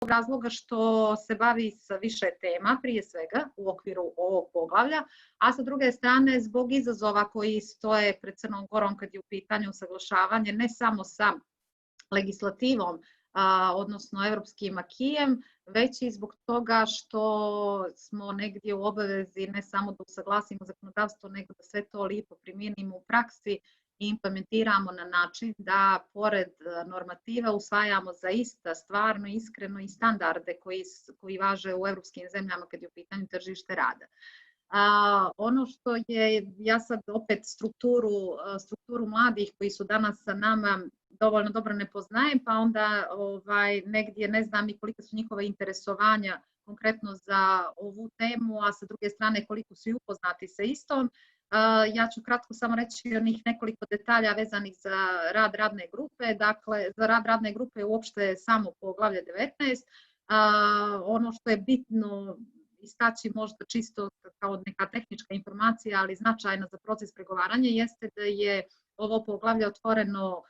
razloga što se bavi sa više tema, prije svega u okviru ovog poglavlja, a sa druge strane zbog izazova koji stoje pred Crnom Gorom kad je u pitanju usaglašavanje ne samo sa legislativom, odnosno evropskim akijem, već i zbog toga što smo negdje u obavezi ne samo da usaglasimo zakonodavstvo, nego da sve to lijepo primijenimo u praksi i implementiramo na način da pored normativa usvajamo zaista stvarno, iskreno i standarde koji važe u evropskim zemljama kad je u pitanju tržište rada. Ono što je, ja sad opet strukturu mladih koji su danas sa nama dovoljno dobro ne poznajem, pa onda negdje ne znam i kolika su njihova interesovanja konkretno za ovu temu, a sa druge strane koliko su i upoznati sa istom. Ja ću kratko samo reći onih nekoliko detalja vezanih za rad radne grupe. Dakle, za rad radne grupe uopšte samo poglavlje 19. Ono što je bitno istaći možda čisto kao neka tehnička informacija, ali značajna za proces pregovaranja, jeste da je ovo poglavlje otvoreno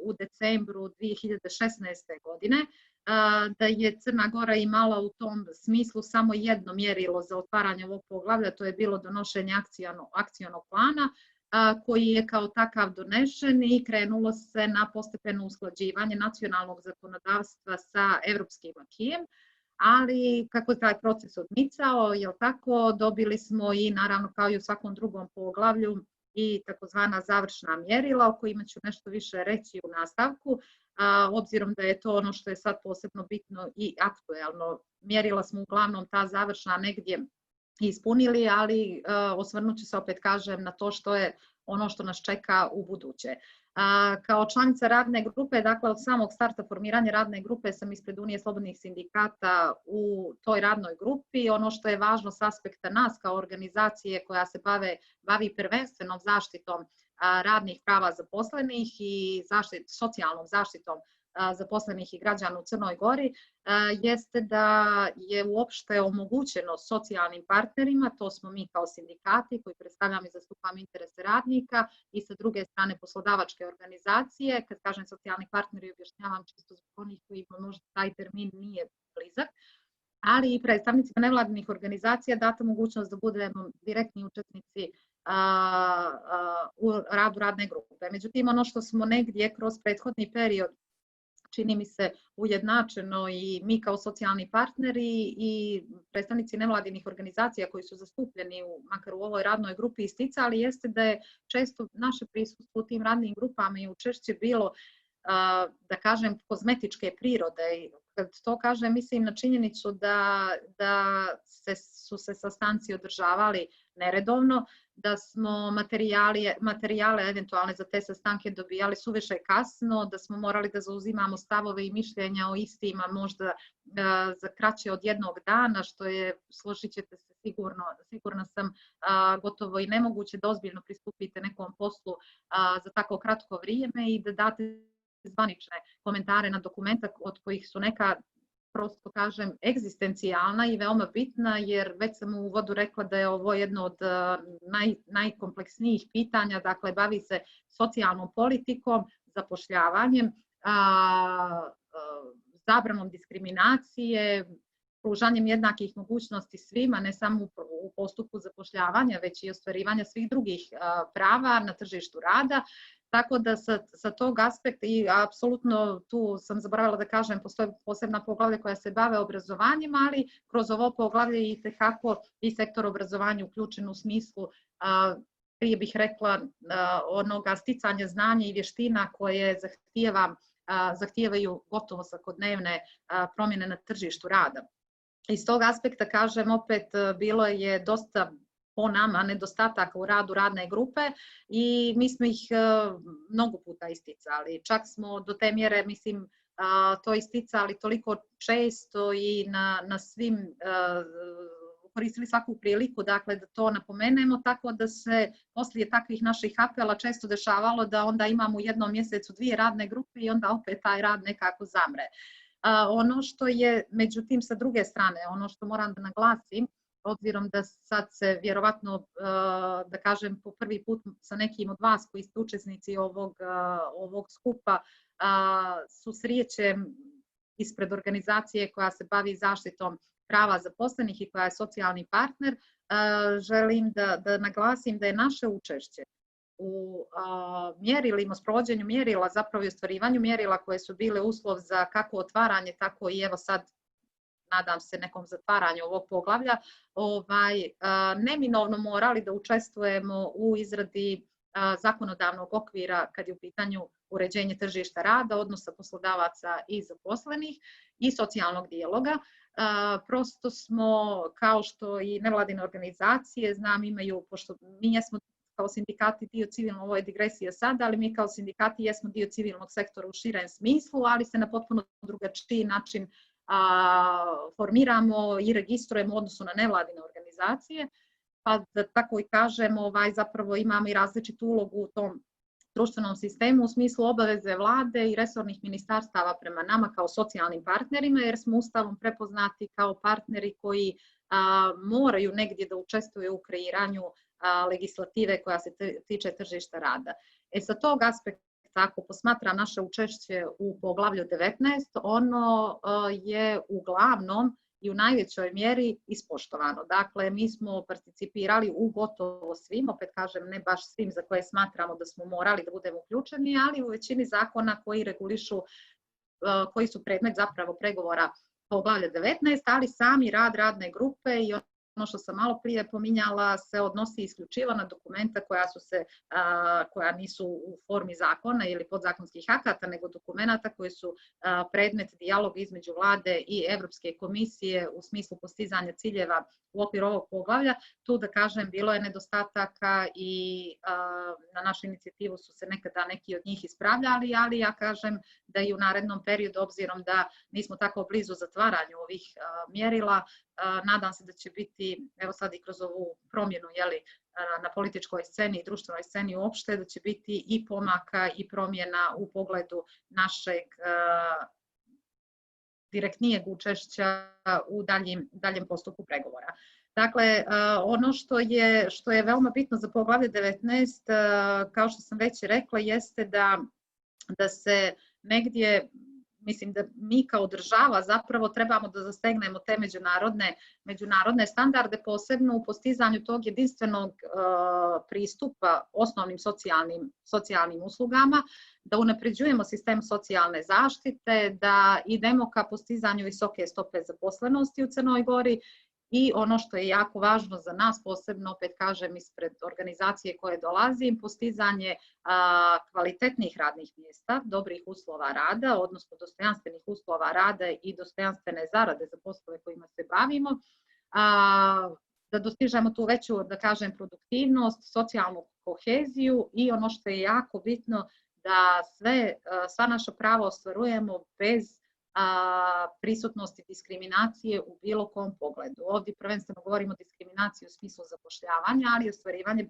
u decembru 2016. godine, da je Crna Gora imala u tom smislu samo jedno mjerilo za otvaranje ovog poglavlja, to je bilo donošenje akcionog plana, koji je kao takav donešen i krenulo se na postepeno usklađivanje nacionalnog zakonodavstva sa evropskim akijem. Ali kako je taj proces odmicao, dobili smo i naravno kao i u svakom drugom poglavlju i takozvana završna mjerila o kojima ću nešto više reći u nastavku, obzirom da je to ono što je sad posebno bitno i aktuelno. Mjerila smo uglavnom ta završna negdje ispunili, ali osvrnut ću se opet kažem na to što je ono što nas čeka u buduće. Kao članica radne grupe, dakle od samog starta formiranja radne grupe sam ispred Unije slobodnih sindikata u toj radnoj grupi. Ono što je važno s aspekta nas kao organizacije koja se bavi prvenstveno zaštitom radnih prava zaposlenih i socijalnom zaštitom zaposlenih i građana u Crnoj Gori, jeste da je uopšte omogućeno socijalnim partnerima, to smo mi kao sindikati koji predstavljamo i zastupamo interese radnika, i sa druge strane poslodavačke organizacije. Kad kažem socijalni partneri, objašnjavam čisto zbog onih koji možda taj termin nije blizak, ali i predstavnicima nevladinih organizacija data mogućnost da budemo direktni učesnici u radu radne grupe. Međutim, ono što smo negdje kroz prethodni period, čini mi se, ujednačeno i mi kao socijalni partneri i predstavnici nevladinih organizacija koji su zastupljeni makar u ovoj radnoj grupi isticali, jeste da je često naše prisustvo u tim radnim grupama i učešće bilo, da kažem, kozmetičke prirode. Kad to kažem, mislim na činjenicu da su se sastanci održavali neredovno, da smo materijale eventualne za te sastanke dobijali suviše kasno, da smo morali da zauzimamo stavove i mišljenja o istima možda za kraće od jednog dana, što je, složit ćete se sigurna sam, gotovo i nemoguće da ozbiljno pristupite nekom poslu za tako kratko vrijeme i da date zvanične komentare na dokumenta od kojih su neka, prosto kažem, egzistencijalna i veoma bitna, jer već sam u uvodu rekla da je ovo jedno od najkompleksnijih pitanja, dakle bavi se socijalnom politikom, zapošljavanjem, zabranom diskriminacije, pružanjem jednakih mogućnosti svima, ne samo u postupku zapošljavanja, već i ostvarivanja svih drugih prava na tržištu rada. Tako da sa tog aspekta, i apsolutno tu sam zaboravila da kažem, postoje posebna poglavlja koja se bave obrazovanjem, ali kroz ovo poglavlje i tekako i sektor obrazovanja uključen u smislu, prije bih rekla, onoga sticanja znanja i vještina koje zahtijevaju gotovo svakodnevne promjene na tržištu rada. Iz tog aspekta, kažem, opet bilo je dosta po nama nedostataka u radu radne grupe i mi smo ih mnogo puta isticali. Čak smo do te mjere, mislim, to isticali toliko često i na svim, koristili svaku priliku, dakle, da to napomenemo, tako da se poslije takvih naših apela često dešavalo da onda imamo u jednom mjesecu 2 radne grupe i onda opet taj rad nekako zamre. Ono što je, međutim, sa druge strane, ono što moram da naglasim, obzirom da sad se vjerovatno, da kažem, po prvi put sa nekim od vas koji ste učesnici ovog skupa susrećem ispred organizacije koja se bavi zaštitom prava zaposlenih i koja je socijalni partner, želim da naglasim da je naše učešće u mjerilima, sprovođenju mjerila, zapravo i ostvarivanju mjerila koje su bile uslov za kako otvaranje, tako i evo sad nadam se nekom zatvaranju ovog poglavlja, neminovno morali da učestvujemo u izradi zakonodavnog okvira kad je u pitanju uređenje tržišta rada, odnosa poslodavaca i zaposlenih i socijalnog dijaloga. Prosto smo, kao što i nevladine organizacije, znam, imaju, pošto mi jesmo kao sindikati dio civilnog, ovo je digresija sada, ali mi kao sindikati jesmo dio civilnog sektora u širem smislu, ali se na potpuno drugačiji način formiramo i registrujemo u odnosu na nevladine organizacije, pa da tako i kažemo, zapravo imamo i različitu ulogu u tom društvenom sistemu u smislu obaveze vlade i resornih ministarstava prema nama kao socijalnim partnerima, jer smo Ustavom prepoznati kao partneri koji moraju negdje da učestvuju u kreiranju legislative koja se tiče tržišta rada. Sa tog aspekta, ako posmatram naše učešće u poglavlju 19, ono je uglavnom i u najvećoj mjeri ispoštovano. Dakle, mi smo participirali u gotovo svim, opet kažem ne baš svim za koje smatramo da smo morali da budemo uključeni, ali u većini zakona koji regulišu, koji su predmet zapravo pregovora poglavlja 19, ali sami rad radne grupe i ono što sam malo prije pominjala se odnosi isključivo na dokumenta koja nisu u formi zakona ili podzakonskih akata, nego dokumenta koji su predmet dijaloga između vlade i Evropske komisije u smislu postizanja ciljeva u okviru ovog poglavlja. Tu da kažem bilo je nedostataka i na našu inicijativu su se nekada neki od njih ispravljali, ali ja kažem da i u narednom periodu, obzirom da nismo tako blizu zatvaranju ovih mjerila, nadam se da će biti, evo sad i kroz ovu promjenu na političkoj sceni i društvenoj sceni uopšte, da će biti i pomaka i promjena u pogledu našeg direktnijeg učešća u daljem postupku pregovora. Dakle, ono što je veoma bitno za poglavlje 19, kao što sam već rekla, jeste da se negdje, mislim da mi kao država zapravo trebamo da zastegnemo te međunarodne standarde, posebno u postizanju tog jedinstvenog pristupa osnovnim socijalnim uslugama, da unapređujemo sistem socijalne zaštite, da idemo ka postizanju visoke stope zaposlenosti u Crnoj Gori. I ono što je jako važno za nas, posebno, opet kažem, ispred organizacije koje dolazim, postizanje kvalitetnih radnih mjesta, dobrih uslova rada, odnosno dostojanstvenih uslova rada i dostojanstvene zarade za poslove kojima se bavimo, da dostižemo tu veću, da kažem, produktivnost, socijalnu koheziju i ono što je jako bitno, da sva naša prava ostvarujemo bez prisutnosti diskriminacije u bilo kom pogledu. Ovdje prvenstveno govorimo o diskriminaciji u smislu zapošljavanja, ali i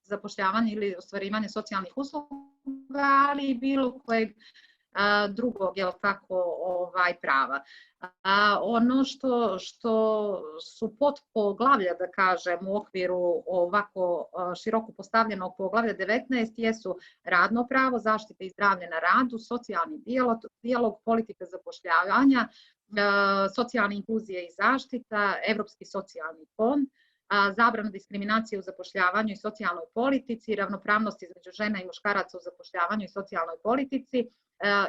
zapošljavanje ili ostvarivanje socijalnih usluga, ali i bilo kojeg drugog prava. Ono što su podpoglavlja, da kažem, u okviru ovako široko postavljenog poglavlja 19 jesu radno pravo, zaštita i zdravlje na radu, socijalni dijalog, politika zapošljavanja, socijalna inkluzija i zaštita, Evropski socijalni fond, zabrana diskriminacije u zapošljavanju i socijalnoj politici, ravnopravnost između žena i muškaraca u zapošljavanju i socijalnoj politici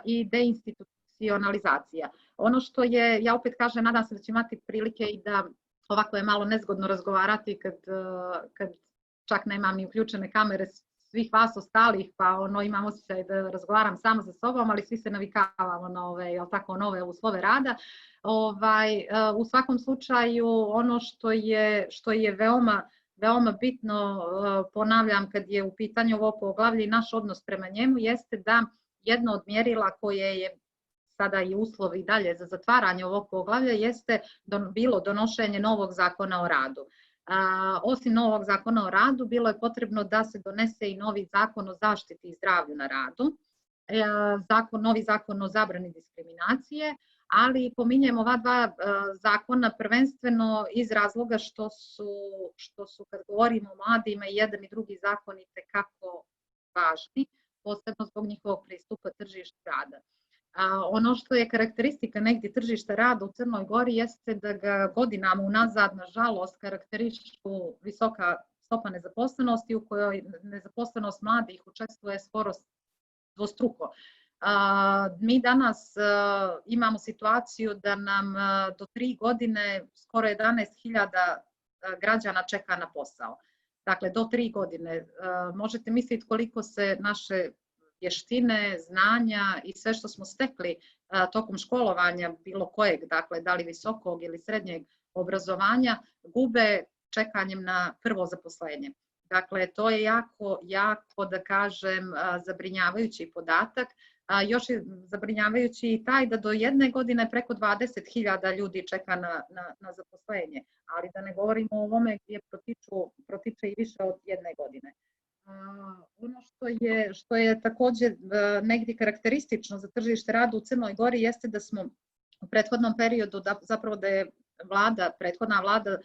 i deinstitucionalizacija. Ono što je, ja opet kažem, nadam se da će imati prilike i da ovako je malo nezgodno razgovarati kad čak nemam ni uključene kamere svih vas ostalih, pa imam osjećaj da razgovaram sama sa sobom, ali svi se navikavamo na nove uslove rada. U svakom slučaju, ono što je veoma bitno, ponavljam, kad je u pitanju ovo poglavlje i naš odnos prema njemu, jeste da jedno od mjerila koje je sada i uslov i dalje za zatvaranje ovog poglavlja jeste bilo donošenje novog zakona o radu. Osim novog zakona o radu, bilo je potrebno da se donese i novi zakon o zaštiti i zdravlju na radu, novi zakon o zabrani diskriminacije, ali pominjem ova dva zakona prvenstveno iz razloga što su, kad govorimo o mladima, i jedan i drugi zakon itekako važni, posebno zbog njihovog pristupa tržištu rada. Ono što je karakteristika negdje tržišta rada u Crnoj Gori jeste da ga godinama unazad, nažalost, karakterišu visoka stopa nezaposlenosti u kojoj nezaposlenost mladih učestvuje skoro dvostruko. Mi danas imamo situaciju da nam do 3 godine skoro 11.000 građana čeka na posao. Dakle, do 3 godine. Možete misliti koliko se naše vještine, znanja i sve što smo stekli tokom školovanja bilo kojeg, dakle, da li visokog ili srednjeg obrazovanja, gube čekanjem na prvo zaposlenje. Dakle, to je jako, da kažem, zabrinjavajući podatak. Još je zabrinjavajući i taj da do 1 godine preko 20.000 ljudi čeka na zaposlenje, ali da ne govorimo o ovome gdje protiče i više od 1 godine. Ono što je također negdje karakteristično za tržište rada u Crnoj Gori jeste da smo u prethodnom periodu, zapravo da je prethodna vlada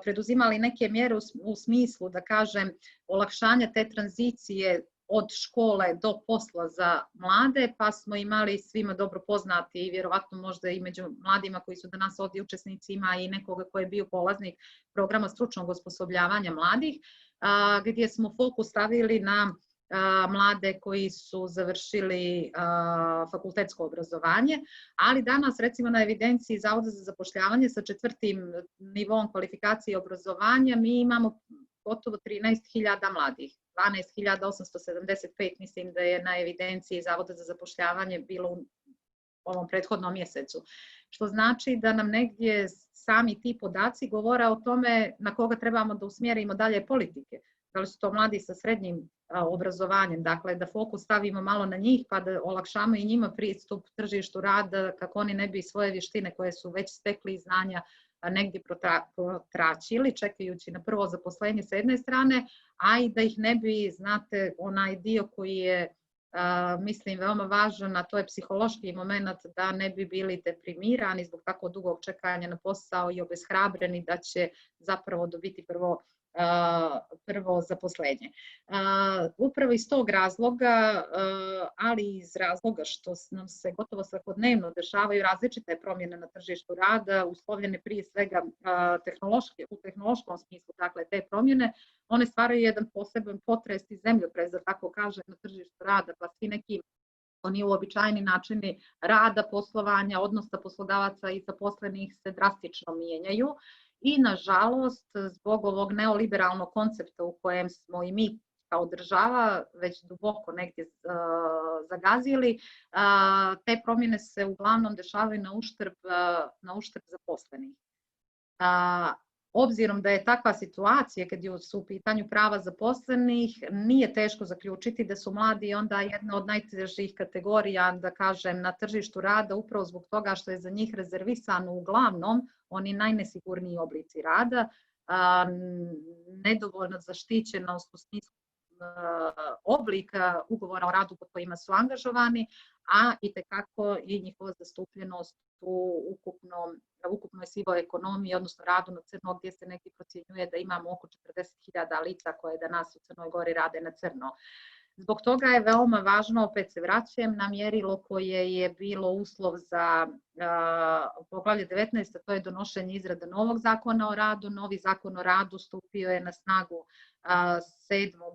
preduzimali neke mjere u smislu, da kažem, olakšanja te tranzicije od škole do posla za mlade, pa smo imali svima dobro poznati i vjerovatno možda i među mladima koji su danas ovdje učesnici ima i nekoga koji je bio polaznik programa stručnog osposobljavanja mladih, gdje smo fokus stavili na mlade koji su završili fakultetsko obrazovanje, ali danas recimo na evidenciji Zavoda za zapošljavanje sa 4. nivom kvalifikacije obrazovanja mi imamo gotovo 13.000 mladih. 12.875 mislim da je na evidenciji Zavoda za zapošljavanje bilo u ovom prethodnom mjesecu. Što znači da nam negdje sami ti podaci govore o tome na koga trebamo da usmjerimo dalje politike. Da li su to mladi sa srednjim obrazovanjem, dakle da fokus stavimo malo na njih pa da olakšamo i njima pristup tržištu rada kako oni ne bi svoje vještine koje su već stekli i znanja negdje protračili čekajući na prvo zaposlenje s jedne strane, a i da ih ne bi, znate, onaj dio koji je mislim veoma važan, a to je psihološki moment da ne bi bili deprimirani zbog tako dugog čekanja na posao i obeshrabreni da će zapravo dobiti prvo zaposlenje. Upravo iz tog razloga, ali i iz razloga što nam se gotovo svakodnevno dešavaju različite promjene na tržištu rada, uslovljene prije svega u tehnološkom smislu, dakle te promjene, one stvaraju jedan poseban potres i zemljotres, da tako kažem, na tržištu rada, pa svi neki oni uobičajeni načini rada, poslovanja, odnosa poslodavaca i zaposlenih se drastično mijenjaju. I nažalost, zbog ovog neoliberalnog koncepta u kojem smo i mi kao država već duboko negdje zagazili, te promjene se uglavnom dešavaju na uštrb zaposlenih. Obzirom da je takva situacija kad su u pitanju prava zaposlenih, nije teško zaključiti da su mladi onda jedna od najtežih kategorija, da kažem, na tržištu rada upravo zbog toga što je za njih rezervisano uglavnom oni najnesigurniji oblici rada, nedovoljno zaštićenost u smislu oblika ugovora o radu pod kojima su angažovani, a itekako i njihova zastupljenost u ukupnoj sivoj ekonomiji, odnosno radu na crno, gdje se negdje procjenjuje da imamo oko 40.000 lica koje danas u Crnoj Gori rade na crno. Zbog toga je veoma važno, opet se vraćam na mjerilo koje je bilo uslov za poglavlje 19, a to je donošenje izrade novog zakona o radu. Novi zakon o radu stupio je na snagu 7.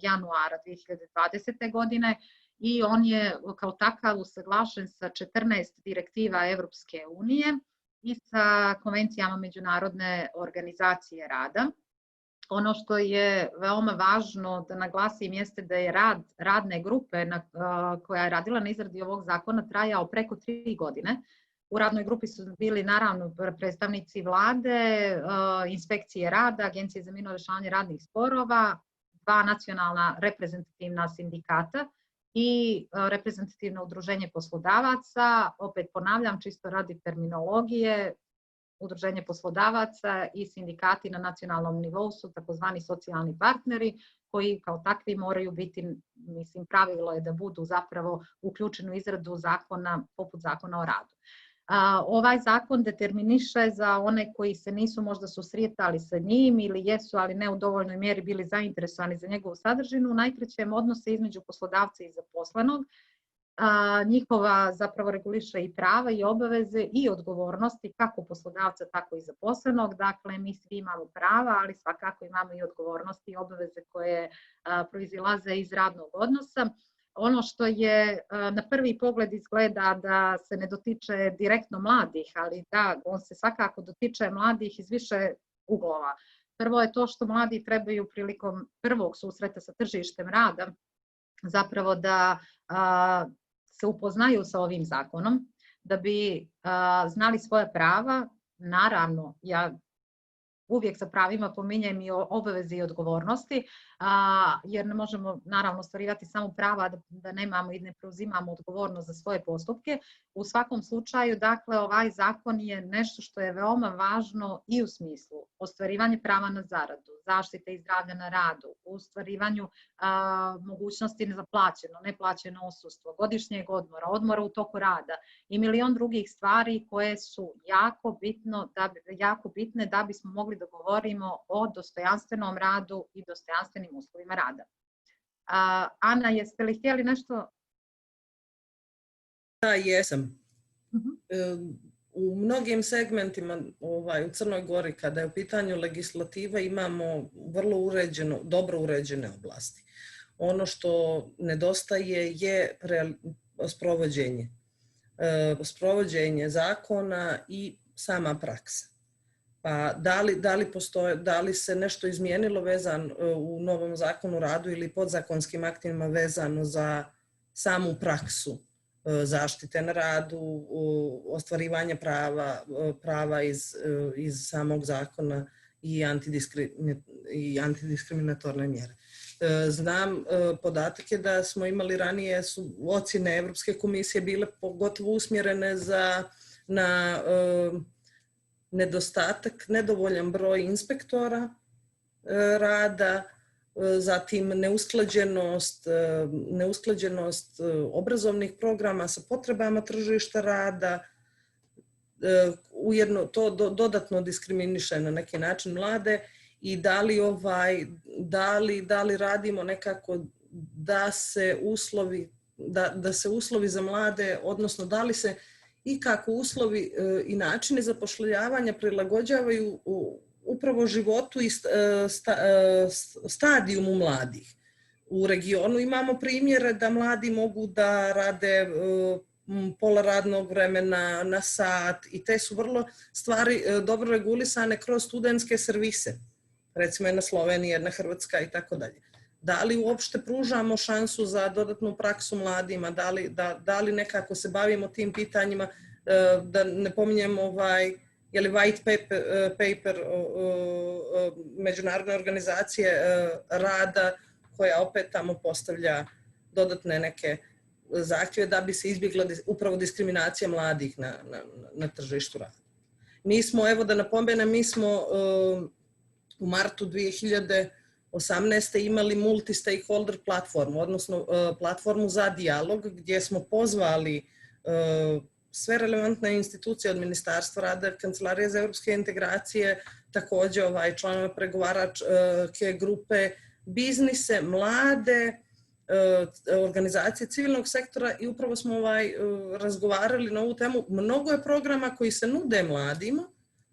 januara 2020. godine i on je kao takav usaglašen sa 14 direktiva Evropske unije i sa konvencijama Međunarodne organizacije rada. Ono što je veoma važno da naglasim jeste da je rad radne grupe koja je radila na izradi ovog zakona trajao preko 3 godine. U radnoj grupi su bili naravno predstavnici vlade, inspekcije rada, Agencije za mirno rješavanje radnih sporova, 2 nacionalna reprezentativna sindikata i reprezentativno udruženje poslodavaca. Opet ponavljam, čisto radi terminologije, udruženje poslodavaca i sindikati na nacionalnom nivou su takozvani socijalni partneri koji kao takvi moraju biti, mislim, pravilo je da budu zapravo uključeni u izradu zakona poput zakona o radu. Ovaj zakon determiniše za one koji se nisu možda susretali sa njim ili jesu, ali ne u dovoljnoj mjeri bili zainteresovani za njegovu sadržinu, najkraćem odnose između poslodavca i zaposlenog njihova zapravo reguliše i prava i obaveze i odgovornosti kako poslodavca, tako i zaposlenog. Dakle, mi svi imamo prava, ali svakako imamo i odgovornosti i obaveze koje proizilaze iz radnog odnosa. Ono što je na prvi pogled izgleda da se ne dotiče direktno mladih, ali da, on se svakako dotiče mladih iz više uglova. Prvo je to što mladi trebaju prilikom prvog susreta sa tržištem rada zapravo da se upoznaju sa ovim zakonom, da bi znali svoje prava. Naravno, ja uvijek sa pravima pominjem i o obavezi i odgovornosti, jer ne možemo naravno ostvarivati samo prava da nemamo i ne preuzimamo odgovornost za svoje postupke. U svakom slučaju, dakle, ovaj zakon je nešto što je veoma važno i u smislu ostvarivanja prava na zaradu, zaštite i zdravlja na radu, u ostvarivanju mogućnosti za plaćeno, neplaćeno odsustvo, godišnjeg odmora, odmora u toku rada i milion drugih stvari koje su jako bitne da bismo mogli da govorimo o dostojanstvenom radu i dostojanstvenim uslovima rada. Ana, jeste li htjeli nešto? Da, jesam. U mnogim segmentima u Crnoj Gori, kada je u pitanju legislativa, imamo vrlo dobro uređene oblasti. Ono što nedostaje je sprovođenje zakona i sama praksa. Pa da li se nešto izmijenilo vezano u novom zakonu o radu ili podzakonskim aktima vezano za samu praksu zaštite na radu, ostvarivanje prava iz samog zakona i antidiskriminatorne mjere. Znam podatke da smo imali ranije, su ocjene Evropske komisije bile pogotovo usmjerene na nedostatak, nedovoljan broj inspektora rada, zatim neusklađenost obrazovnih programa sa potrebama tržišta rada, ujedno to dodatno diskriminiše na neki način mlade i da li radimo nekako da se uslovi za mlade, odnosno da li se i kako uslovi i načini zapošljavanja prilagođavaju upravo životu i stadijumu mladih. U regionu imamo primjere da mladi mogu da rade pola radnog vremena na sat i te su vrlo stvari dobro regulisane kroz studentske servise. Recimo jedna Slovenija, jedna Hrvatska i tako dalje. Da li uopšte pružamo šansu za dodatnu praksu mladima, da li nekako se bavimo tim pitanjima, da ne pominjem white paper Međunarodne organizacije rada koja opet tamo postavlja dodatne neke zahtjeve da bi se izbjegla upravo diskriminacija mladih na tržištu rada. Mi smo, evo da napomenem, mi smo u martu 2018. imali multi-stakeholder platformu, odnosno platformu za dijalog gdje smo pozvali sve relevantne institucije od Ministarstva rada, Kancelarije za europske integracije, također članove pregovaračke grupe, biznise, mlade, organizacije civilnog sektora i upravo smo razgovarali na ovu temu. Mnogo je programa koji se nude mladima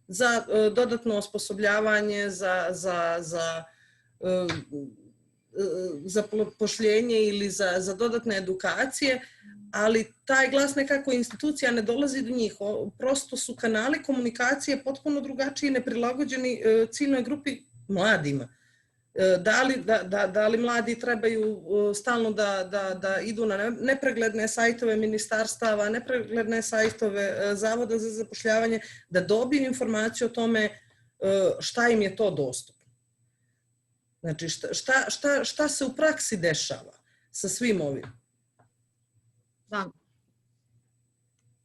za dodatno osposobljavanje, za zapošljenje ili za dodatne edukacije, ali taj glas nekako institucija ne dolazi do njih. Prosto su kanali komunikacije potpuno drugačiji i neprilagođeni ciljnoj grupi mladima. Da li mladi trebaju stalno da idu na nepregledne sajtove ministarstava, nepregledne sajtove Zavoda za zapošljavanje, da dobiju informaciju o tome šta im je to dostupno. Znači šta se u praksi dešava sa svim ovim? Da.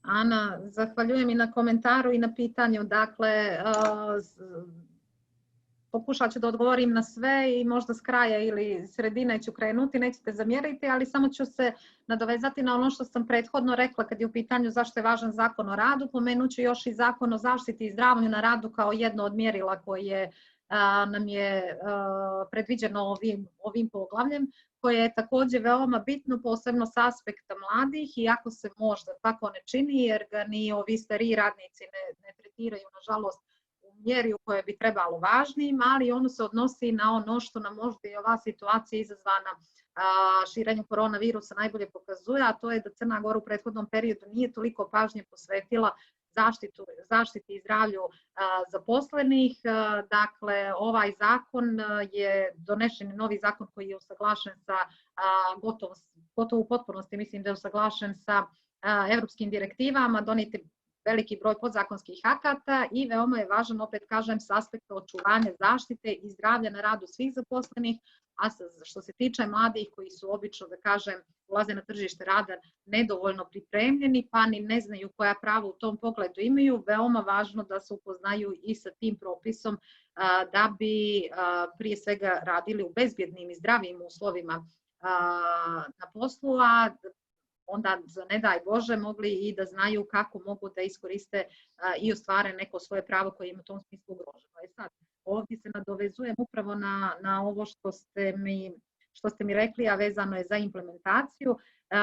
Ana, zahvaljujem i na komentaru i na pitanju. Dakle, pokušat ću da odgovorim na sve i možda s kraja ili sredine ću krenuti, nećete zamjeriti, ali samo ću se nadovezati na ono što sam prethodno rekla kad je u pitanju zašto je važan zakon o radu. Pomenut ću još i zakon o zaštiti i zdravlju na radu kao jedno od mjerila koje nam je predviđeno ovim poglavljem, koje je također veoma bitno, posebno s aspekta mladih, iako se možda tako ne čini, jer ga ni ovi stariji radnici ne tretiraju, nažalost, u mjeri u kojoj bi trebalo važnijim, ali ono se odnosi na ono što nam možda i ova situacija izazvana širenju koronavirusa najbolje pokazuje, a to je da Crna Gora u prethodnom periodu nije toliko pažnje posvetila zaštiti i zdravlju zaposlenih. Dakle, ovaj zakon je donešen, novi zakon koji je usaglašen sa gotovo u potpunosti, mislim da je usaglašen sa evropskim direktivama, donijeti veliki broj podzakonskih akata i veoma je važan, opet kažem, s aspekta očuvanja zaštite i zdravlja na radu svih zaposlenih, a što se tiče mladih koji su obično, da kažem, ulaze na tržište rada nedovoljno pripremljeni, pa ni ne znaju koja prava u tom pogledu imaju, veoma važno da se upoznaju i sa tim propisom da bi prije svega radili u bezbjednim i zdravim uslovima na poslu, a onda, ne daj Bože, mogli i da znaju kako mogu da iskoriste i ostvare neko svoje pravo koje im u tom smislu ugroženo. Sad, ovdje se nadovezujem upravo na ovo što ste mi rekli, a vezano je za implementaciju.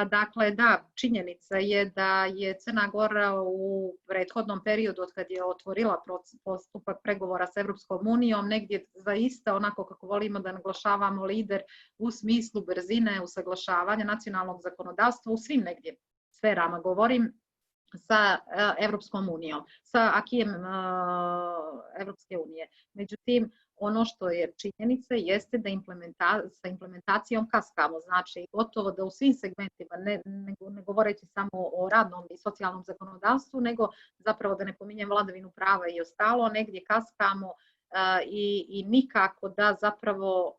Dakle, da, činjenica je da je Crna Gora u prethodnom periodu, od kad je otvorila postupak pregovora s Evropskom unijom, negdje zaista, onako kako volimo da naglašavamo, lider u smislu brzine usaglašavanja nacionalnog zakonodavstva u svim negdje sferama, govorim, sa Evropskom unijom, sa akijem Evropske unije. Međutim, ono što je činjenica jeste da sa implementacijom kaskamo, znači gotovo da u svim segmentima, ne govoreći samo o radnom i socijalnom zakonodavstvu, nego zapravo da ne pominjem vladavinu prava i ostalo, negdje kaskamo i nikako da zapravo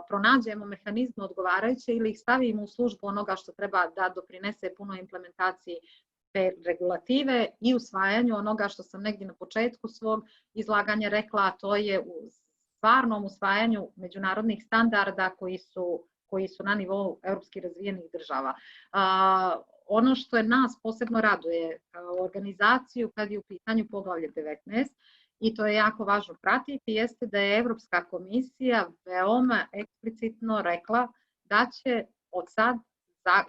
pronađemo mehanizme odgovarajuće ili ih stavimo u službu onoga što treba da doprinese punoj implementaciji te regulative i usvajanju onoga što sam negdje na početku svog izlaganja rekla, a to je u stvarnom usvajanju međunarodnih standarda koji su na nivou europskih razvijenih država. Ono što je nas posebno raduje kao organizaciju kad je u pitanju poglavlje 19, i to je jako važno pratiti, jeste da je Evropska komisija veoma eksplicitno rekla da će od sad,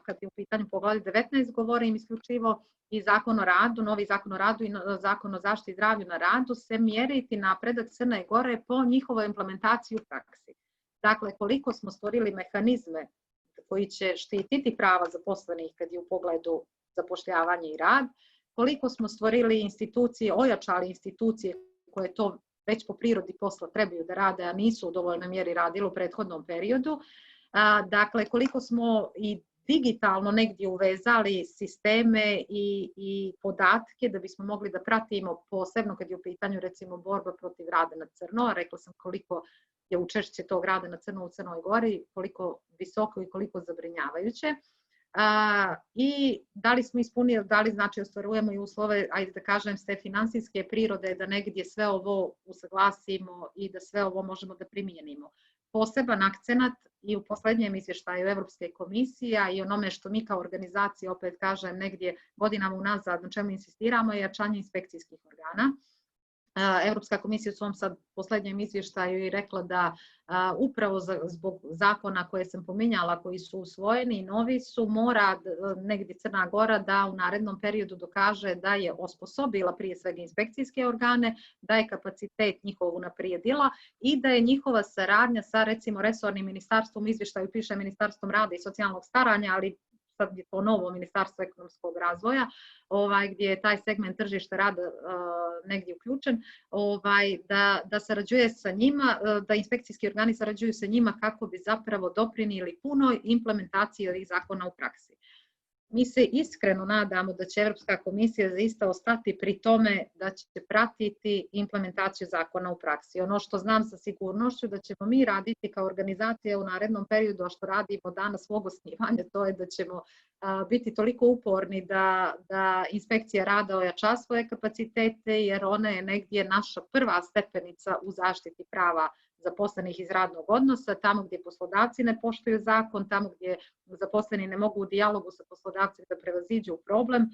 kad je u pitanju poglavlje 19, govorim isključivo i zakon o radu, novi zakon o radu i zakon o zaštiti i zdravlju na radu, se mjeriti napredak Crne Gore po njihovoj implementaciji u praksi. Dakle, koliko smo stvorili mehanizme koji će štititi prava zaposlenih kad je u pogledu zapošljavanja i rad, koliko smo stvorili institucije, ojačali institucije koje to već po prirodi posla trebaju da rade, a nisu u dovoljnoj mjeri radili u prethodnom periodu. Dakle, koliko smo i digitalno negdje uvezali sisteme i podatke da bismo mogli da pratimo, posebno kad je u pitanju recimo borba protiv rada na crno. Rekla sam koliko je učešće tog rada na crno u Crnoj Gori, koliko visoko i koliko zabrinjavajuće. I da li smo ispunili, da li znači ostvarujemo i uslove, ajde da kažem, s te finansijske prirode da negdje sve ovo usaglasimo i da sve ovo možemo da primijenimo. Poseban akcenat i u posljednjem izvještaju Evropske komisije, a i onome što mi kao organizacija, opet kažem, negdje godinama unazad na čemu insistiramo je jačanje inspekcijskih organa. Evropska komisija u svom sad posljednjem izvještaju i rekla da upravo zbog zakona koje sam pominjala, koji su usvojeni i novi su, mora negdje Crna Gora da u narednom periodu dokaže da je osposobila prije svega inspekcijske organe, da je kapacitet njihov unaprijedila i da je njihova saradnja sa recimo resornim ministarstvom, izvještaju piše Ministarstvom rada i socijalnog staranja, ali sad je to novo Ministarstvo ekonomskog razvoja, gdje je taj segment tržišta rada negdje uključen, da sarađuje sa njima, da inspekcijski organi sarađuju sa njima kako bi zapravo doprinijeli punoj implementaciji ovih zakona u praksi. Mi se iskreno nadamo da će Evropska komisija zaista ostati pri tome da će pratiti implementaciju zakona u praksi. Ono što znam sa sigurnošću da ćemo mi raditi kao organizacija u narednom periodu, a što radimo danas svog osnivanja, to je da ćemo biti toliko uporni da inspekcija rada ojača svoje kapacitete, jer ona je negdje naša prva stepenica u zaštiti prava zaposlenih iz radnog odnosa, tamo gdje poslodavci ne poštuju zakon, tamo gdje zaposleni ne mogu u dijalogu sa poslodavcem da prevaziđu problem.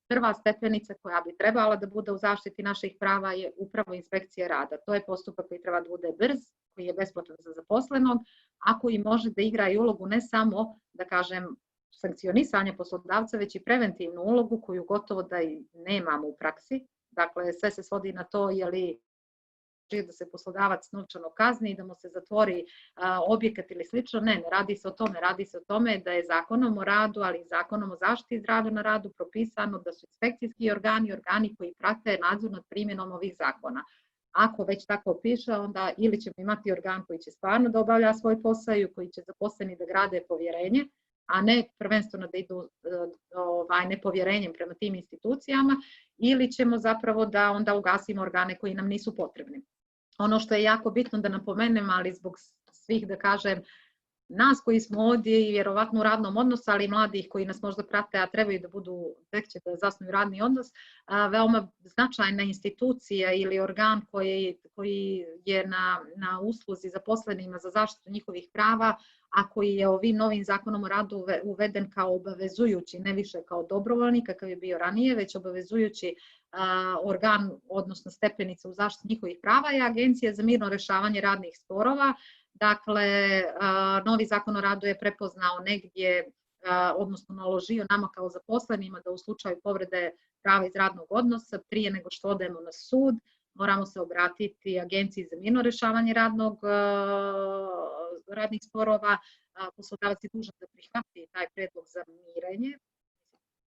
prva stepenica koja bi trebala da bude u zaštiti naših prava je upravo inspekcija rada. To je postupak koji treba da bude brz, koji je besplatan za zaposlenog, a koji može da igra i ulogu ne samo, da kažem, sankcionisanja poslodavca, već i preventivnu ulogu koju gotovo da i nemamo u praksi. Dakle, sve se svodi na to je li da se poslodavac novčano kazni i da mu se zatvori objekat ili slično. Ne radi se o tome. Radi se o tome da je zakonom o radu, ali i zakonom o zaštiti zdravlja na radu propisano da su inspekcijski organi koji prate nadzor nad primjenom ovih zakona. Ako već tako piše, onda ili ćemo imati organ koji će stvarno da obavlja svoj posao i koji će zaposleni da grade povjerenje, a ne prvenstveno da idu nepovjerenjem prema tim institucijama, ili ćemo zapravo da onda ugasimo organe koji nam nisu potrebni. Ono što je jako bitno da napomenem, ali zbog svih, da kažem, nas koji smo ovdje i vjerovatno u radnom odnosu, ali i mladih koji nas možda prate, a trebaju da budu, tek će da zasnuju radni odnos, veoma značajna institucija ili organ koji je na usluzi zaposlenima za zaštitu njihovih prava, a koji je ovim novim zakonom o radu uveden kao obavezujući, ne više kao dobrovoljni, kakav je bio ranije, već obavezujući organ, odnosno stepenica u zaštiti njihovih prava je Agencija za mirno rešavanje radnih sporova. Dakle, novi zakon o radu je prepoznao negdje, odnosno naložio nama kao zaposlenima da u slučaju povrede prava iz radnog odnosa, prije nego što odemo na sud, moramo se obratiti Agenciji za mirno rešavanje radnih sporova. Poslodavac je dužan da prihvati taj predlog za mirenje,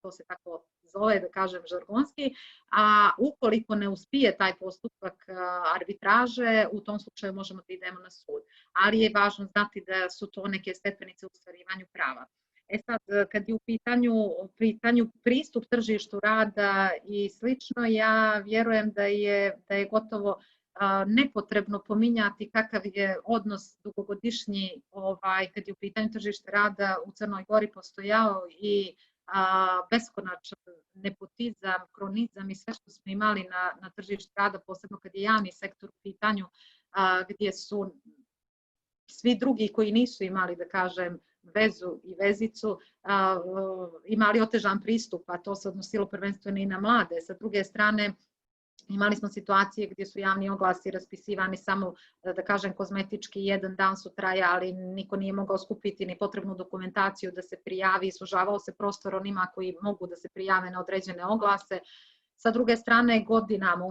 to se tako zove, da kažem, žargonski, a ukoliko ne uspije taj postupak arbitraže, u tom slučaju možemo da idemo na sud. Ali je važno znati da su to neke stepenice u ostvarivanju prava. Sad, kad je u pitanju pristup tržištu rada i slično, ja vjerujem da je gotovo nepotrebno pominjati kakav je odnos dugogodišnji kad je u pitanju tržište rada u Crnoj Gori postojao i beskonačan nepotizam, kronizam i sve što smo imali na tržištu rada, posebno kad je javni sektor u pitanju, gdje su svi drugi koji nisu imali, da kažem, vezu i vezicu, imali otežan pristup, a to se odnosilo prvenstveno i na mlade. Sa druge strane, imali smo situacije gdje su javni oglasi raspisivani samo, da kažem, kozmetički, jedan dan su trajali, niko nije mogao skupiti ni potrebnu dokumentaciju da se prijavi, sužavao se prostor onima koji mogu da se prijave na određene oglase. Sa druge strane, godinama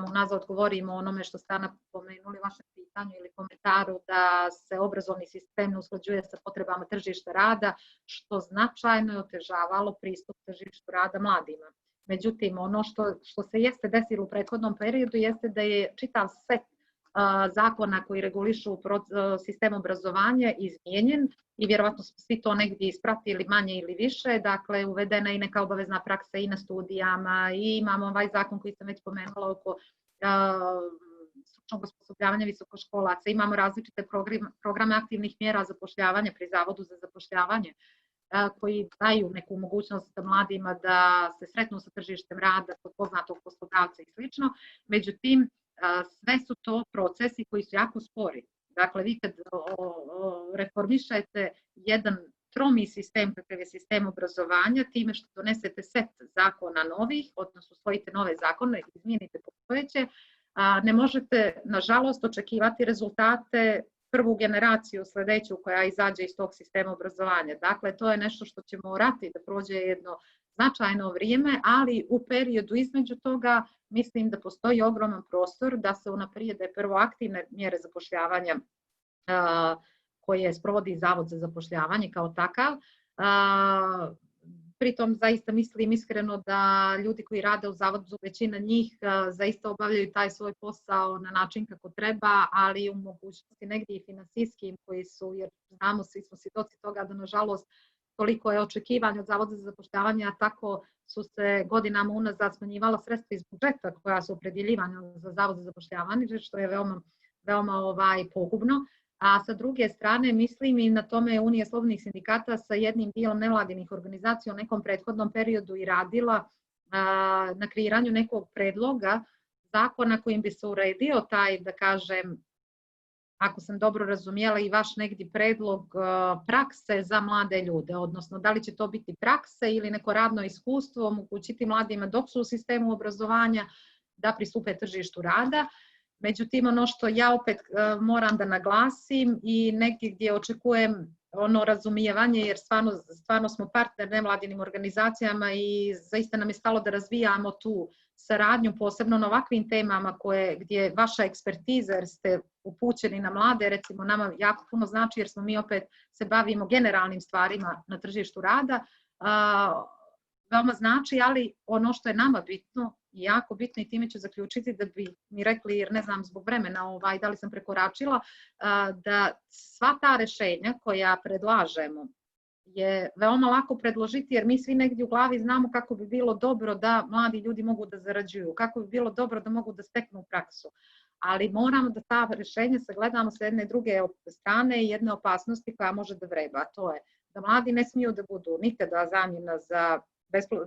unazad govorimo o onome što ste napomenuli u vašem pitanju ili komentaru, da se obrazovni sistem ne usklađuje sa potrebama tržišta rada, što značajno je otežavalo pristup tržištu rada mladima. Međutim, ono što se jeste desilo u prethodnom periodu jeste da je čitav set zakona koji regulišu sistem obrazovanja izmijenjen i vjerovatno smo svi to negdje ispratili manje ili više. Dakle, uvedena je i neka obavezna praksa i na studijama i imamo ovaj zakon koji sam već pomenula oko stručnog osposobljavanja visokoškolaca. Imamo različite programe aktivnih mjera zapošljavanja pri Zavodu za zapošljavanje koji daju neku mogućnost mladima da se sretnu sa tržištem rada kod poznatog poslodavca i slično. Međutim, sve su to procesi koji su jako spori. Dakle, vi kad reformišete jedan tromi sistem, kakav je sistem obrazovanja, time što donesete set zakona novih, odnosno usvojite nove zakone, izmijenite postojeće, ne možete, nažalost, očekivati rezultate prvu generaciju sljedeću koja izađe iz tog sistema obrazovanja. Dakle, to je nešto što će morati da prođe jedno značajno vrijeme, ali u periodu između toga mislim da postoji ogroman prostor da se unaprijede prvo aktivne mjere zapošljavanja koje sprovodi Zavod za zapošljavanje kao takav. Pritom zaista mislim iskreno da ljudi koji rade u Zavodu, većina njih zaista obavljaju taj svoj posao na način kako treba, ali u mogućnosti negdje i finansijskim koji su, jer znamo, svi smo svjedoci toga da nažalost toliko je očekivanja od Zavoda za zapošljavanje, a tako su se godinama unazad smanjivala sredstva iz budžeta koja su opredjeljivana za Zavod za zapošljavanje, što je veoma pogubno. A sa druge strane, mislim i na tome je Unija slobodnih sindikata sa jednim dijelom nevladinih organizacija u nekom prethodnom periodu i radila na kreiranju nekog predloga zakona kojim bi se uredio taj, da kažem, ako sam dobro razumijela, i vaš negdje predlog prakse za mlade ljude, odnosno da li će to biti prakse ili neko radno iskustvo, omogućiti mladima dok su u sistemu obrazovanja da pristupe tržištu rada. Međutim, ono što ja opet moram da naglasim i negdje gdje očekujem ono razumijevanje, jer stvarno smo partner nevladinim organizacijama i zaista nam je stalo da razvijamo tu saradnju, posebno na ovakvim temama gdje vaša ekspertiza, jer ste upućeni na mlade, recimo nama jako puno znači jer smo mi opet se bavimo generalnim stvarima na tržištu rada, veoma znači, ali ono što je nama bitno i jako bitno, i time ću zaključiti da bi mi rekli, jer ne znam zbog vremena da li sam prekoračila, da sva ta rješenja koja predlažemo je veoma lako predložiti, jer mi svi negdje u glavi znamo kako bi bilo dobro da mladi ljudi mogu da zarađuju, kako bi bilo dobro da mogu da steknu praksu. Ali moramo da ta rješenja sagledamo s jedne i druge strane i jedne opasnosti koja može da vreba. A to je da mladi ne smiju da budu nikada zamjena za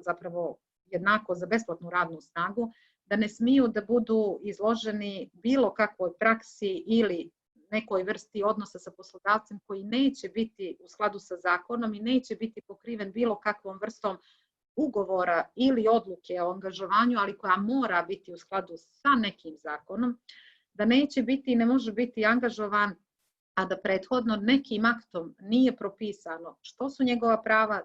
zapravo jednako za besplatnu radnu snagu, da ne smiju da budu izloženi bilo kakvoj praksi ili nekoj vrsti odnosa sa poslodavcem koji neće biti u skladu sa zakonom i neće biti pokriven bilo kakvom vrstom ugovora ili odluke o angažovanju, ali koja mora biti u skladu sa nekim zakonom, da neće biti i ne može biti angažovan, a da prethodno nekim aktom nije propisano što su njegova prava,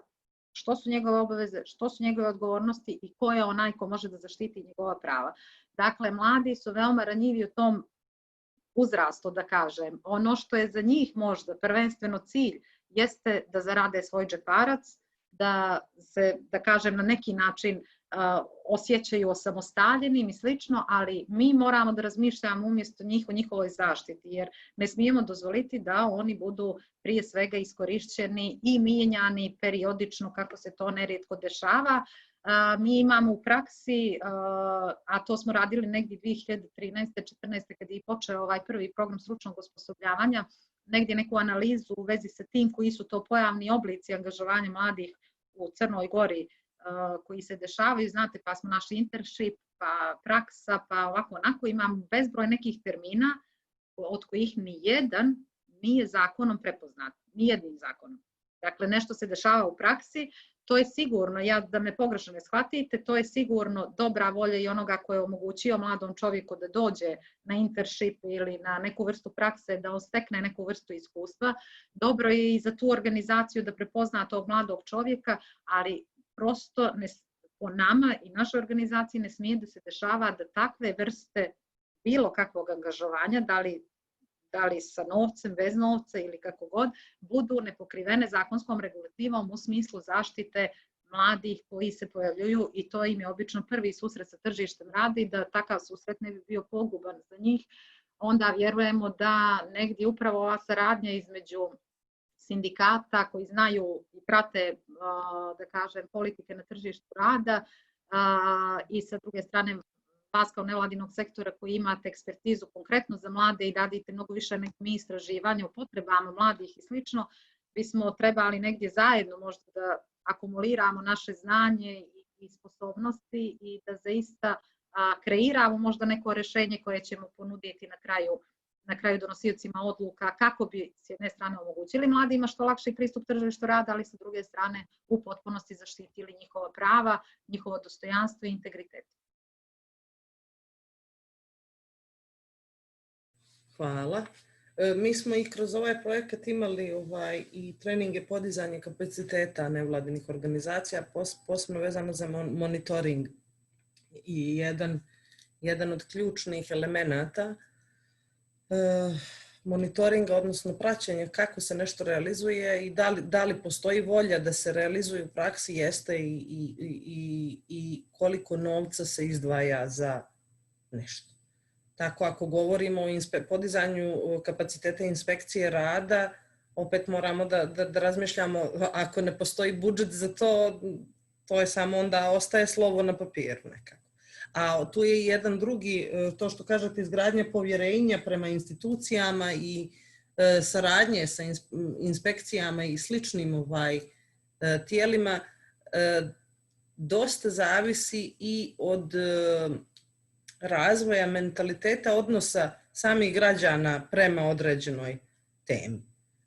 što su njegove obaveze, što su njegove odgovornosti i ko je onaj ko može da zaštiti njegova prava. Dakle, mladi su veoma ranjivi u tom uzrastu, da kažem. Ono što je za njih možda prvenstveno cilj jeste da zarade svoj džeparac, da se, da kažem, na neki način osjećaju osamostaljenim i slično, ali mi moramo da razmišljamo umjesto njih o njihovoj zaštiti, jer ne smijemo dozvoliti da oni budu prije svega iskorišćeni i mijenjani periodično kako se to nerijetko dešava. Mi imamo u praksi, a to smo radili negdje 2013. 2014. kad je počeo ovaj prvi program stručnog osposobljavanja, negdje neku analizu u vezi sa tim koji su to pojavni oblici angažovanja mladih u Crnoj Gori koji se dešavaju, znate, pa smo našli internship, pa praksa, pa ovako onako, imam bezbroj nekih termina od kojih nijedan nije zakonom prepoznat, nijednim zakonom. Dakle, nešto se dešava u praksi, to je sigurno, da me pogrešno ne shvatite, to je sigurno dobra volja i onoga ko je omogućio mladom čovjeku da dođe na internship ili na neku vrstu prakse, da ostekne neku vrstu iskustva. Dobro je i za tu organizaciju da prepozna tog mladog čovjeka, ali prosto po nama i našoj organizaciji ne smije da se dešava da takve vrste bilo kakvog angažovanja, da li sa novcem, bez novca ili kako god, budu nepokrivene zakonskom regulativom u smislu zaštite mladih koji se pojavljuju i to im je obično prvi susret sa tržištem rada i da takav susret ne bi bio poguban za njih. Onda vjerujemo da negdje upravo ova saradnja između sindikata koji znaju i prate, da kažem, politike na tržištu rada i sa druge strane vas kao nevladinog sektora koji imate ekspertizu konkretno za mlade i radite mnogo više nego mi istraživanja o potrebama mladih i slično, bismo trebali negdje zajedno možda da akumuliramo naše znanje i sposobnosti i da zaista kreiramo možda neko rješenje koje ćemo ponuditi na kraju donosiocima odluka kako bi s jedne strane omogućili mladima što lakši pristup tržištu rada, ali sa druge strane u potpunosti zaštitili njihova prava, njihovo dostojanstvo i integritet. Hvala. Mi smo i kroz ovaj projekat imali i treninge podizanja kapaciteta nevladinih organizacija, posebno vezano za monitoring. I jedan od ključnih elemenata monitoringa, odnosno praćenja kako se nešto realizuje i da li postoji volja da se realizuje u praksi jeste i koliko novca se izdvaja za nešto. Tako ako govorimo o podizanju kapaciteta inspekcije rada, opet moramo da razmišljamo, ako ne postoji budžet za to, to je samo onda ostaje slovo na papiru nekako. A tu je jedan drugi, to što kažete, izgradnja povjerenja prema institucijama i saradnje sa inspekcijama i sličnim tijelima dosta zavisi i od razvoja mentaliteta odnosa samih građana prema određenoj temi.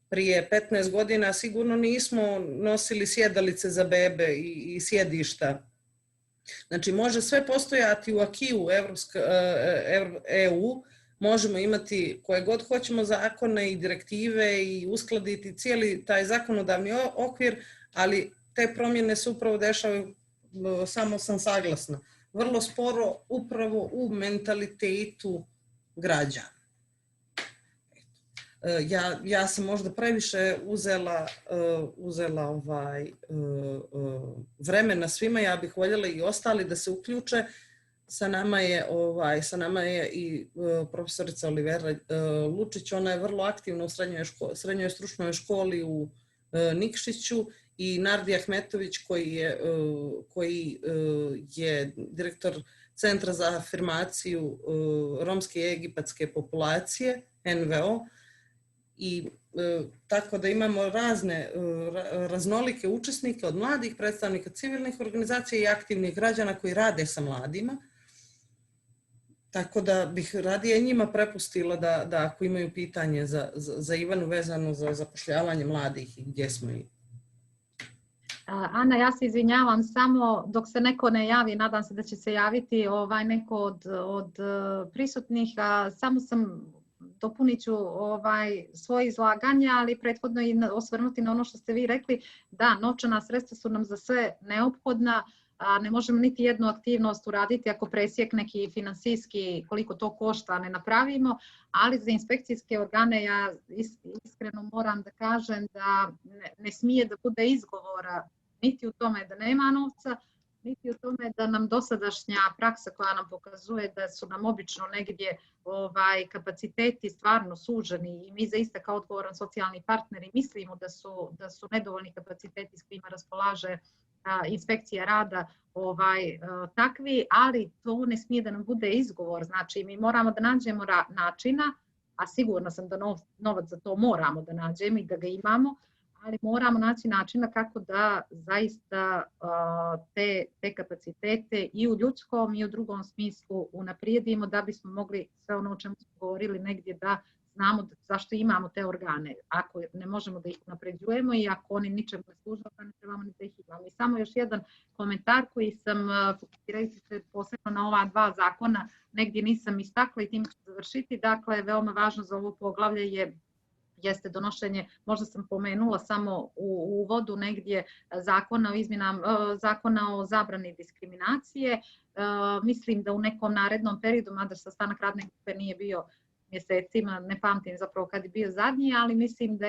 Prije 15 godina sigurno nismo nosili sjedalice za bebe i sjedišta. Znači, može sve postojati u akiju EU, možemo imati koje god hoćemo zakone i direktive i uskladiti cijeli taj zakonodavni okvir, ali te promjene se upravo dešavaju, samo sam saglasna, vrlo sporo upravo u mentalitetu građana. Ja sam možda previše uzela vremena svima, ja bih voljela i ostali da se uključe. Sa nama je i profesorica Olivera Lučić, ona je vrlo aktivna u srednjoj stručnoj školi u Nikšiću, i Nardi Ahmetović koji je direktor Centra za afirmaciju romske i egipatske populacije, NVO, i tako da imamo raznolike učesnike, od mladih predstavnika civilnih organizacija i aktivnih građana koji rade sa mladima. Tako da bih radije njima prepustila da ako imaju pitanje za Ivanu vezano za zapošljavanje mladih i gdje smo i. Ana, ja se izvinjavam, samo dok se neko ne javi, nadam se da će se javiti neko od prisutnih, samo dopunit ću svoje izlaganje, ali prethodno i osvrnuti na ono što ste vi rekli. Da, novčana sredstva su nam za sve neophodna, ne možemo niti jednu aktivnost uraditi ako presjek neki finansijski, koliko to košta, ne napravimo, ali za inspekcijske organe ja iskreno moram da kažem da ne smije da bude izgovora niti u tome da nema novca, niti u tome da nam dosadašnja praksa koja nam pokazuje da su nam obično negdje kapaciteti stvarno suženi i mi zaista kao odgovoran socijalni partneri mislimo da su nedovoljni kapaciteti s kojima raspolaže inspekcija rada takvi, ali to ne smije da nam bude izgovor. Znači, mi moramo da nađemo načina, a sigurna sam da novac za to moramo da nađemo i da ga imamo, ali moramo naći načina kako da zaista te kapacitete i u ljudskom i u drugom smislu unaprijedimo da bismo mogli sve ono o čemu smo govorili negdje da znamo zašto imamo te organe. Ako ne možemo da ih unapređujemo i ako oni ničemu ne služe, onda ne trebamo ni da ih imamo. I samo još jedan komentar koji sam, fokusirajući se posebno na ova dva zakona, negdje nisam istakla i tim ću završiti. Dakle, veoma važno za ovo poglavlje jeste donošenje, možda sam pomenula samo u uvodu negdje, zakona o zabrani diskriminacije. Mislim da u nekom narednom periodu, mada sastanak radne grupe nije bio mjesecima, ne pamtim zapravo kad je bio zadnji, ali mislim da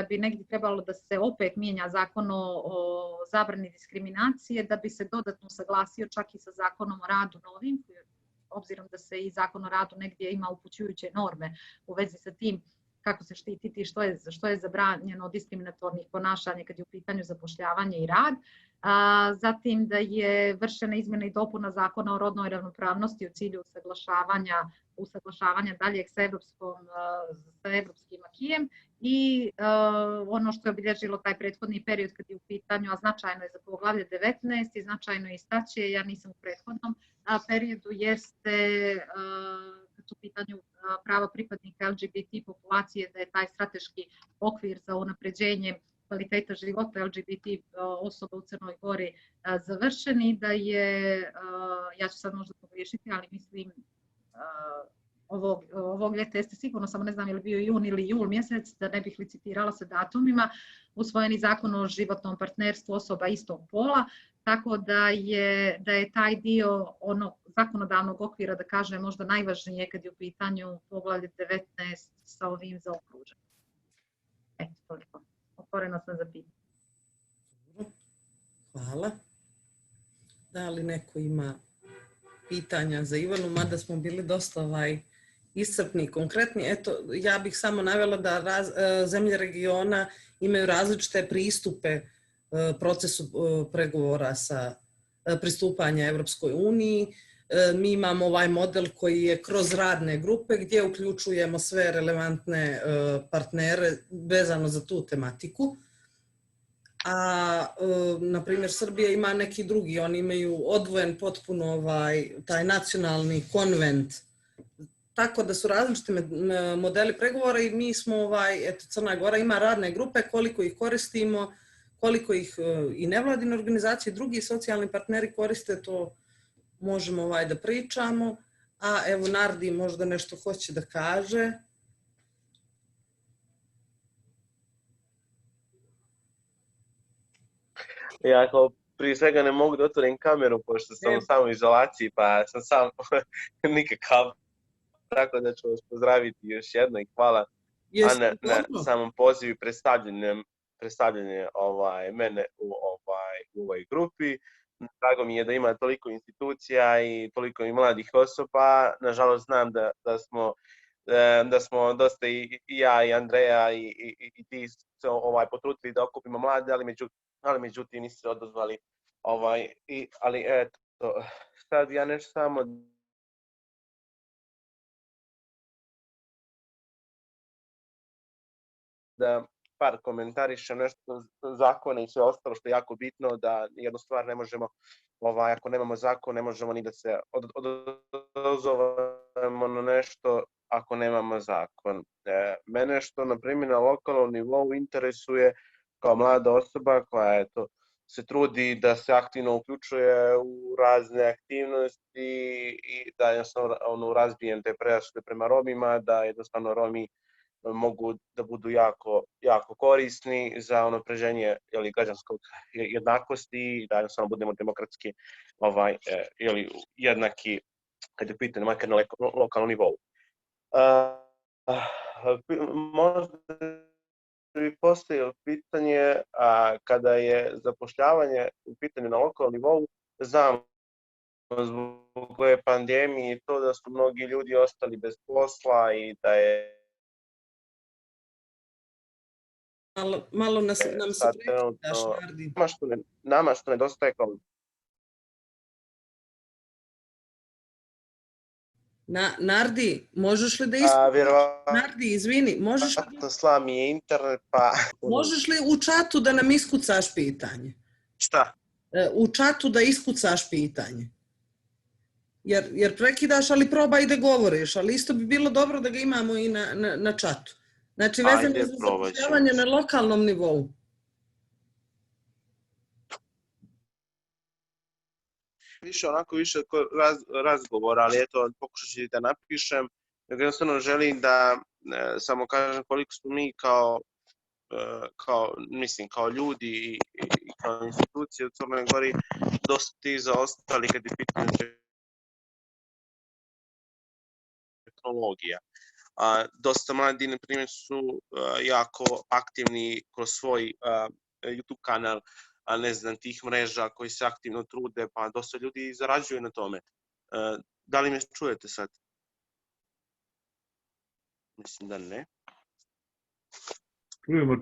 bi negdje trebalo da se opet mijenja zakon o zabrani diskriminacije, da bi se dodatno saglasio čak i sa zakonom o radu novim, obzirom da se i zakon o radu negdje ima upućujuće norme u vezi sa tim kako se štititi i što je zabranjeno diskriminatornih ponašanja kad je u pitanju zapošljavanje i rad. Zatim da je vršena izmjena i dopuna zakona o rodnoj ravnopravnosti u cilju usaglašavanja daljeg sa evropskim akijem i ono što je obilježilo taj prethodni period kad je u pitanju, a značajno je za poglavlje 19 i značajno je istaći, ja nisam u prethodnom periodu, jeste kad su u pitanju prava pripadnika LGBT populacije, da je taj strateški okvir za unapređenje kvaliteta života LGBT osoba u Crnoj Gori završen i da je, ja ću sad možda pogriješiti, ali mislim ovog ljeta jeste sigurno, samo ne znam je li bio jun ili jul mjesec, da ne bih licitirala sa datumima, usvojeni zakon o životnom partnerstvu osoba istog pola, tako da je taj dio onog zakonodavnog okvira, da kažem, možda najvažnije kad je u pitanju poglavlje 19 sa ovim zaokruženim. Eto, toliko. Otvorena sam za pitanje. Hvala. Da li neko ima pitanja za Ivanu, mada smo bili dosta iscrpni i konkretni. Eto, ja bih samo navela da zemlje regiona imaju različite pristupe procesu pregovora sa pristupanja Evropskoj uniji. Mi imamo ovaj model koji je kroz radne grupe gdje uključujemo sve relevantne partnere vezano za tu tematiku. a na primjer Srbija ima neki drugi, oni imaju odvojen potpuno taj nacionalni konvent. Tako da su različiti modeli pregovora i mi smo, eto, Crna Gora ima radne grupe, koliko ih koristimo, koliko ih i nevladine organizacije i drugi socijalni partneri koriste, to možemo da pričamo. A evo Nardi možda nešto hoće da kaže. Ja kao prije svega ne mogu da otvorim kameru pošto sam u samoizolaciji pa sam sam nikakav. Tako da ću vas pozdraviti još jedno i hvala na samom pozivu i predstavljanje mene u ovoj grupi. Drago mi je da ima toliko institucija i toliko i mladih osoba. Nažalost znam da smo dosta i ja i Andreja i ti se potrudili da okupimo mlade, ali međutim nisu se odazvali. Ali eto, sad ja nešto samo da par komentarišem nešto zakone i sve ostalo što je jako bitno, da jednu stvar ne možemo, ako nemamo zakon, ne možemo ni da se odazovemo na nešto ako nemamo zakon. Mene što, na primjer, na lokalnom nivou interesuje kao mlada osoba koja se trudi da se aktivno uključuje u razne aktivnosti i da jednostavno razbijem te predrasude prema Romima, da jednostavno Romi mogu da budu jako korisni za unapređenje građanskog jednakosti i da jednostavno budemo demokratski jednaki kad je pitanje makar na lokalnom nivou. Možda bi postavio pitanje kada je zapošljavanje u pitanju na lokalnom nivou, znam zbog ove pandemije i to da su mnogi ljudi ostali bez posla i da je Malo nam se prekidaš, Nardi. Nama što nedostaje kao... Nardi, možeš li da Nardi, izvini, možeš li... Slam je internet, pa... Možeš li u čatu da nam iskucaš pitanje? Šta? U čatu da iskucaš pitanje. Jer prekidaš, ali probaj da govoriš, ali isto bi bilo dobro da ga imamo i na čatu. Znači, vezano za zapošljavanje na lokalnom nivou. Više razgovora, ali eto, pokušat ću da napišem. Jednostavno želim da samo kažem koliko smo mi kao ljudi i kao institucije u Crnoj Gori dosta ti zaostali kad je pitanje tehnologija. Dosta mladi, na primjer, su jako aktivni kroz svoj YouTube kanal, ne znam, tih mreža koji se aktivno trude, pa dosta ljudi zarađuju na tome. Da li me čujete sad? Mislim da ne.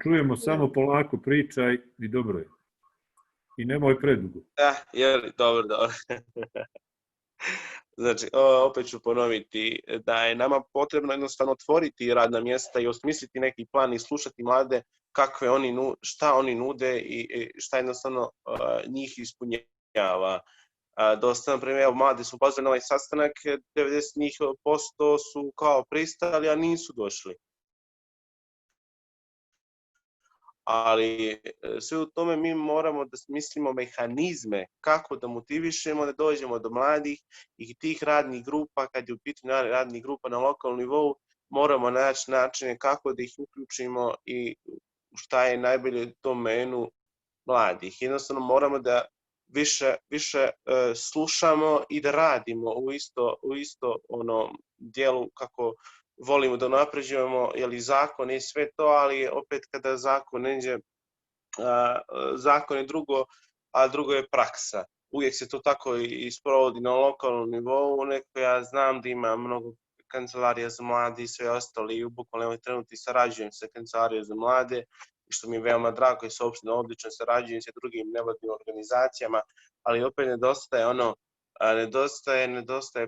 Čujemo, samo polako pričaj i dobro je. I nemoj predugo. Dobro. Znači, opet ću ponoviti da je nama potrebno jednostavno otvoriti radna mjesta i osmisliti neki plan i slušati mlade šta oni nude i šta jednostavno njih ispunjava. Dosta, na primjer, mladi su pozvani na ovaj sastanak, 90% su kao pristali, a nisu došli. Ali sve u tome mi moramo da smislimo mehanizme kako da motivišemo da dođemo do mladih i tih radnih grupa, kad je u pitanju radnih grupa na lokalnom nivou, moramo naći načine kako da ih uključimo i šta je najbolje u domenu mladih. Jednostavno moramo da više slušamo i da radimo u isto dijelu kako volimo da napređujemo, zakon je sve to, ali opet kada zakon neđe, zakon je drugo, a drugo je praksa. Uvijek se to tako i sprovodi na lokalnom nivou, neko ja znam da ima mnogo kancelarija za mlade i sve ostali i bukvalno trenutno sarađujem sa kancelarijom za mlade, i što mi je veoma drago i sa opštinom odlično sarađujem sa drugim nevladnim organizacijama, ali opet nedostaje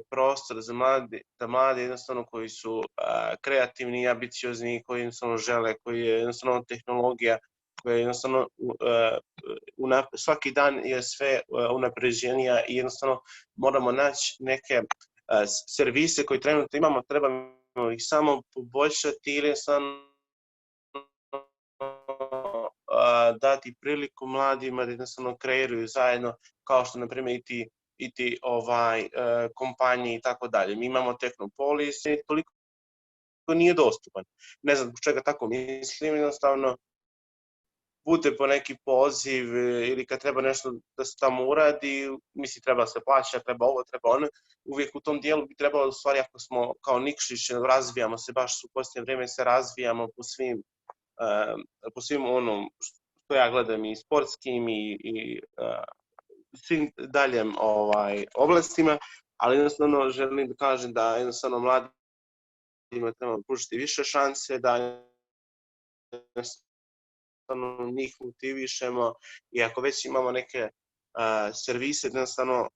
prostor za mlade jednostavno koji su kreativni i ambiciozni, koji jednostavno žele, koji je jednostavno tehnologija koja jednostavno svaki dan je sve unapređenija i jednostavno moramo naći neke servise koje trenutno imamo, trebamo ih samo poboljšati ili dati priliku mladima da jednostavno kreiraju zajedno, kao što na primjer i ti kompanije i tako dalje. Mi imamo Technopolis i toliko nije dostupan. Ne znam zbog čega tako mislim, jednostavno bude po neki poziv ili kad treba nešto da se tamo uradi, misli treba se plaća, treba ovo, treba ono, uvijek u tom dijelu bi trebalo, u stvari ako smo kao Nikšić, razvijamo se, baš u posljednje vrijeme se razvijamo po svim onom što ja gledam i sportskim i svim daljem oblastima, ali jednostavno želim da kažem da jednostavno mladima trebamo pružiti više šanse, da jednostavno njih motivišemo i ako već imamo neke servise, jednostavno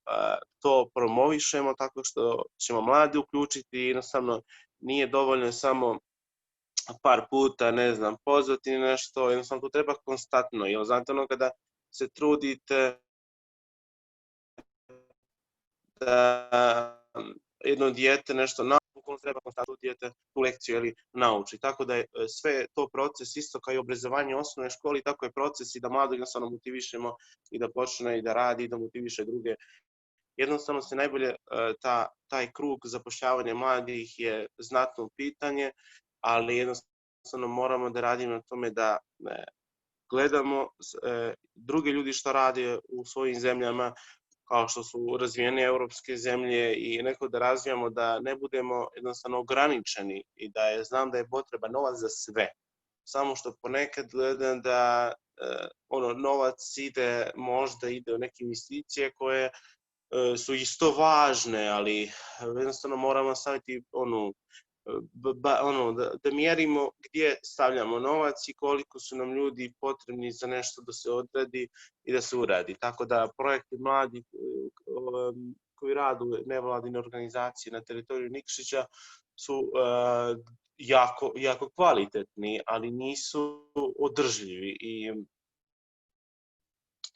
to promovišemo tako što ćemo mladi uključiti, jednostavno nije dovoljno samo par puta, ne znam, pozvati nešto, jednostavno to treba konstantno, jer znate ono kada se trudite da jedno dijete nešto nauči, treba konstantno dijete tu lekciju ili nauči. Tako da je sve to proces isto kao i obrazovanje u osnovnoj školi, tako je proces i da mlado jednostavno motivišemo i da počne i da radi i da motiviše druge. Jednostavno se najbolje taj krug zapošljavanja mladih je znatno pitanje, ali jednostavno moramo da radimo na tome da gledamo druge ljudi što rade u svojim zemljama, kao što su razvijene europske zemlje i neko da razvijamo da ne budemo jednostavno ograničeni i da znam da je potreban novac za sve. Samo što ponekad gledam da novac možda ide u neke investicije koje su isto važne, ali jednostavno moramo staviti da mjerimo gdje stavljamo novac i koliko su nam ljudi potrebni za nešto da se odradi i da se uradi. Tako da projekti mladi koji rade u nevladine organizacije na teritoriju Nikšića su jako kvalitetni, ali nisu održivi i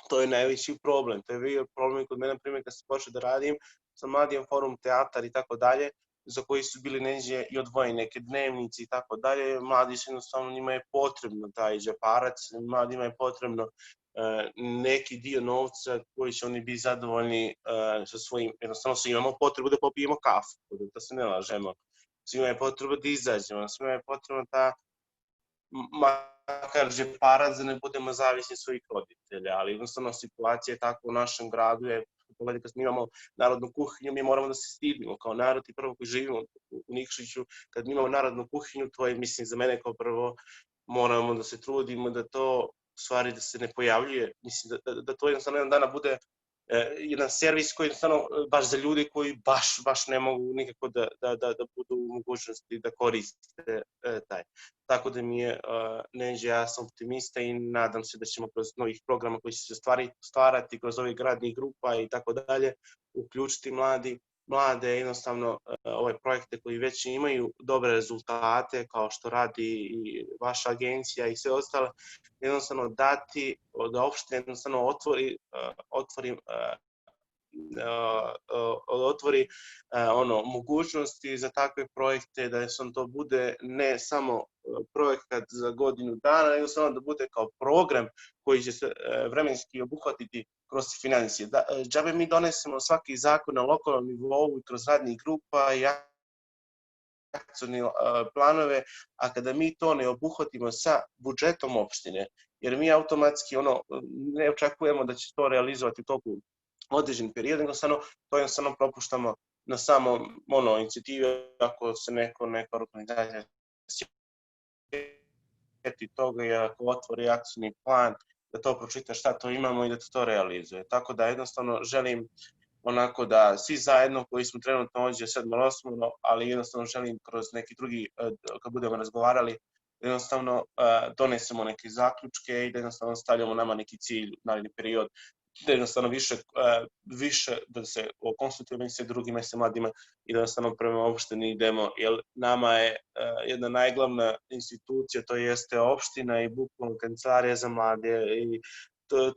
to je najveći problem. To je bio problem kod mene, na primjer, kad sam počeo da radim sa Mladim forum teatar i tako dalje, za koji su bili neđe i odvojeni neke dnevnici i tako dalje. Mladi su jednostavno, njima je potrebno taj džeparac, mladima je potrebno neki dio novca koji će oni biti zadovoljni sa svojim, jednostavno svi imamo potrebu da popijemo kafu, da se ne lažemo. Svima je potrebno da izađemo, svima je potrebno da makar džeparac da ne budemo zavisni svojih roditelja, ali jednostavno situacija je tako u našem gradu, kad mi imamo narodnu kuhinju, mi moramo da se stidimo kao narod i prvo koji živimo u Nikšiću, kad mi imamo narodnu kuhinju, to je, mislim, za mene kao prvo moramo da se trudimo da to u stvari da se ne pojavljuje, mislim da to jednostavno jedan dana bude jedan servis koji jednostavno baš za ljudi koji baš ne mogu nikako da budu u mogućnosti da koriste taj. Tako da mi je, ja sam optimista i nadam se da ćemo kroz novih programa koji će se stvarati, kroz ovih gradnih grupa i tako dalje, uključiti mlade, jednostavno ove projekte koji već imaju dobre rezultate, kao što radi i vaša agencija i sve ostalo, jednostavno dati, da opšte jednostavno otvori mogućnosti za takve projekte, da to bude ne samo projekat za godinu dana, nego samo da bude kao program koji će se vremenski obuhvatiti kroz financije. Džabe mi donesemo svaki zakon na lokalnom nivou i kroz radnih grupa i akcione planove, a kada mi to ne obuhvatimo sa budžetom opštine, jer mi automatski ne očekujemo da će to realizovati u toku određen period, to jednostavno propuštamo na samom inicijativi ako se neka organizacija sjeti toga i ako otvori akcijni plan, da to pročita šta to imamo i da to realizuje. Tako da jednostavno želim onako da svi zajedno koji smo trenutno ovdje 7-8, ali jednostavno želim kroz neki drugi, kad budemo razgovarali, jednostavno donesemo neke zaključke i da jednostavno stavljamo nama neki cilj u naredni period jednostavno više da se konsultujemo se drugima i sa mladima i da jednostavno prema opštini idemo, jer nama je jedna najglavna institucija, to jeste opština i bukvalno kancelarija za mlade i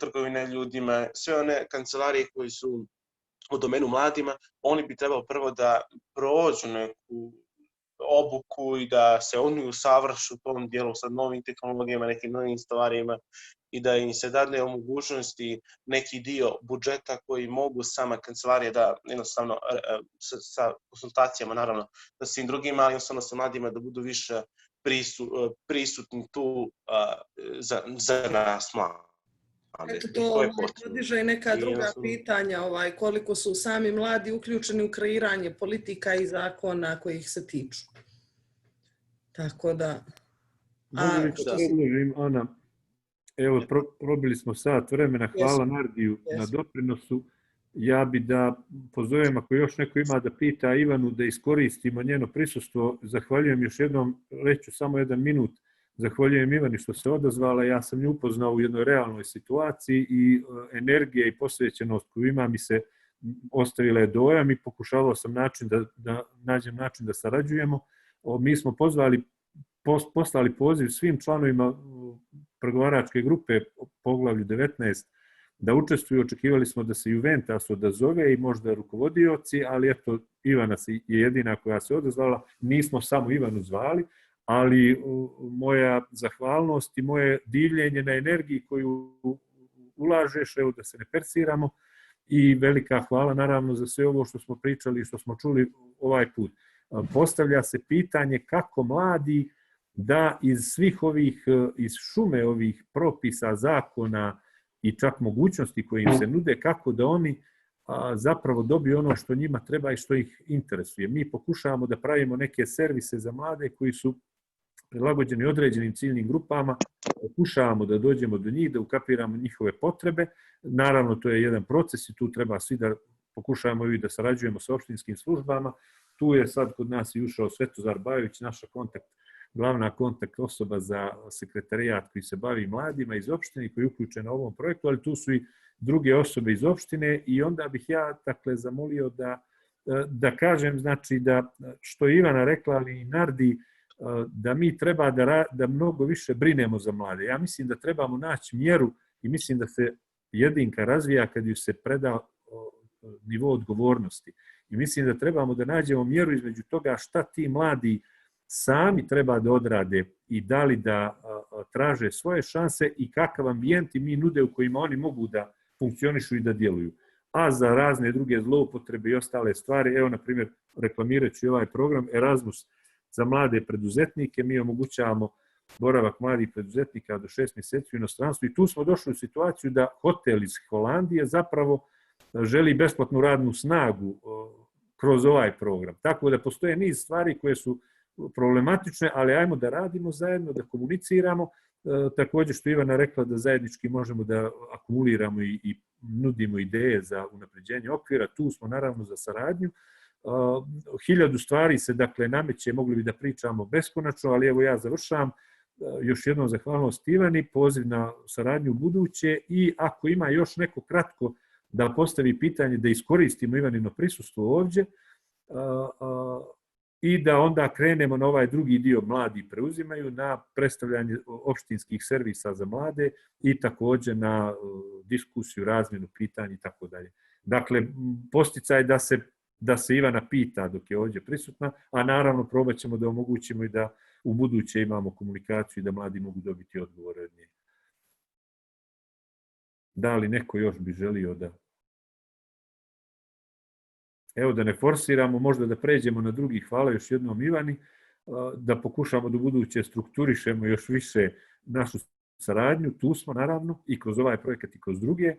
trgovine ljudima, sve one kancelarije koji su u domenu mladima, oni bi trebalo prvo da prođu neku obuku i da se oni usavršu u tom dijelu sa novim tehnologijama, nekim novim stvarima i da im se dadne o mogućnosti neki dio budžeta koji mogu sama kancelarija da jednostavno sa konsultacijama naravno da svim drugima, ali jednostavno sa mladima da budu više prisutni tu za nas mlade. Eto to podiže i neka druga pitanja, koliko su sami mladi uključeni u kreiranje politika i zakona koji ih se tiču. Tako da... Ana, evo, probili smo sat vremena, hvala Nardiju na doprinosu. Ja bi da pozovem, ako još neko ima da pita Ivanu, da iskoristimo njeno prisustvo. Zahvaljujem još jednom, reću samo 1 minut. Zahvaljujem Ivani što se odazvala, ja sam nju upoznao u jednoj realnoj situaciji i energija i posvećenost koju ima mi se ostavila je dojam i pokušavao sam da nađem način da sarađujemo. Mi smo poslali poziv svim članovima pregovaračke grupe poglavlju 19 da učestvuju, očekivali smo da se Juventus odazove i možda rukovodioci, ali eto, Ivana je jedina koja se odazvala, nismo samo Ivanu zvali, ali moja zahvalnost i moje divljenje na energiji koju ulažeš, evo da se ne persiramo, i velika hvala naravno za sve ovo što smo pričali i što smo čuli ovaj put. Postavlja se pitanje kako mladi da iz svih iz šume ovih propisa, zakona i čak mogućnosti koje im se nude, kako da oni zapravo dobiju ono što njima treba i što ih interesuje. Mi pokušavamo da pravimo neke servise za mlade koji su prilagođeni određenim ciljnim grupama, pokušavamo da dođemo do njih, da ukapiramo njihove potrebe. Naravno, to je jedan proces i tu treba svi da pokušavamo i da sarađujemo sa opštinskim službama. Tu je sad kod nas i ušao Svetozar Bajović, naša glavna kontakt osoba za sekretarijat koji se bavi mladima iz opštine, koji je uključen na ovom projektu, ali tu su i druge osobe iz opštine i onda bih ja zamolio da kažem, znači da što je Ivana rekla, ali i Nardi, da mi treba da mnogo više brinemo za mlade. Ja mislim da trebamo naći mjeru i mislim da se jedinka razvija kad ju se preda nivo odgovornosti. I mislim da trebamo da nađemo mjeru između toga šta ti mladi sami treba da odrade i da li da traže svoje šanse i kakav ambijent im mi nude u kojima oni mogu da funkcionišu i da djeluju. A za razne druge zloupotrebe i ostale stvari, evo na primjer reklamirajući ovaj program Erasmus za mlade preduzetnike, mi omogućavamo boravak mladih preduzetnika do 6 mjeseci u inostranstvu i tu smo došli u situaciju da hotel iz Holandije zapravo želi besplatnu radnu snagu kroz ovaj program. Tako da postoje niz stvari koje su problematične, ali ajmo da radimo zajedno, da komuniciramo. Također što Ivana rekla da zajednički možemo da akumuliramo i nudimo ideje za unapređenje okvira, tu smo naravno za saradnju. 1000 stvari se dakle nameće, mogli bi da pričamo beskonačno, ali evo ja završavam. Još jednom zahvalnost Ivani, poziv na saradnju buduće i ako ima još neko kratko da postavi pitanje, da iskoristimo Ivanino prisustvo ovdje i da onda krenemo na ovaj drugi dio mladi preuzimaju, na predstavljanje opštinskih servisa za mlade i također na diskusiju, razmjenu pitanja i tako dalje. Dakle, posticaj da se Ivana pita dok je ovdje prisutna, a naravno probat ćemo da omogućimo i da u buduće imamo komunikaciju i da mladi mogu dobiti odgovore od nje. Da li neko još bi želio da... Evo da ne forsiramo, možda da pređemo na drugi, hvala još jednom Ivani, da pokušamo da u buduće strukturišemo još više našu saradnju, tu smo naravno i kroz ovaj projekat i kroz druge.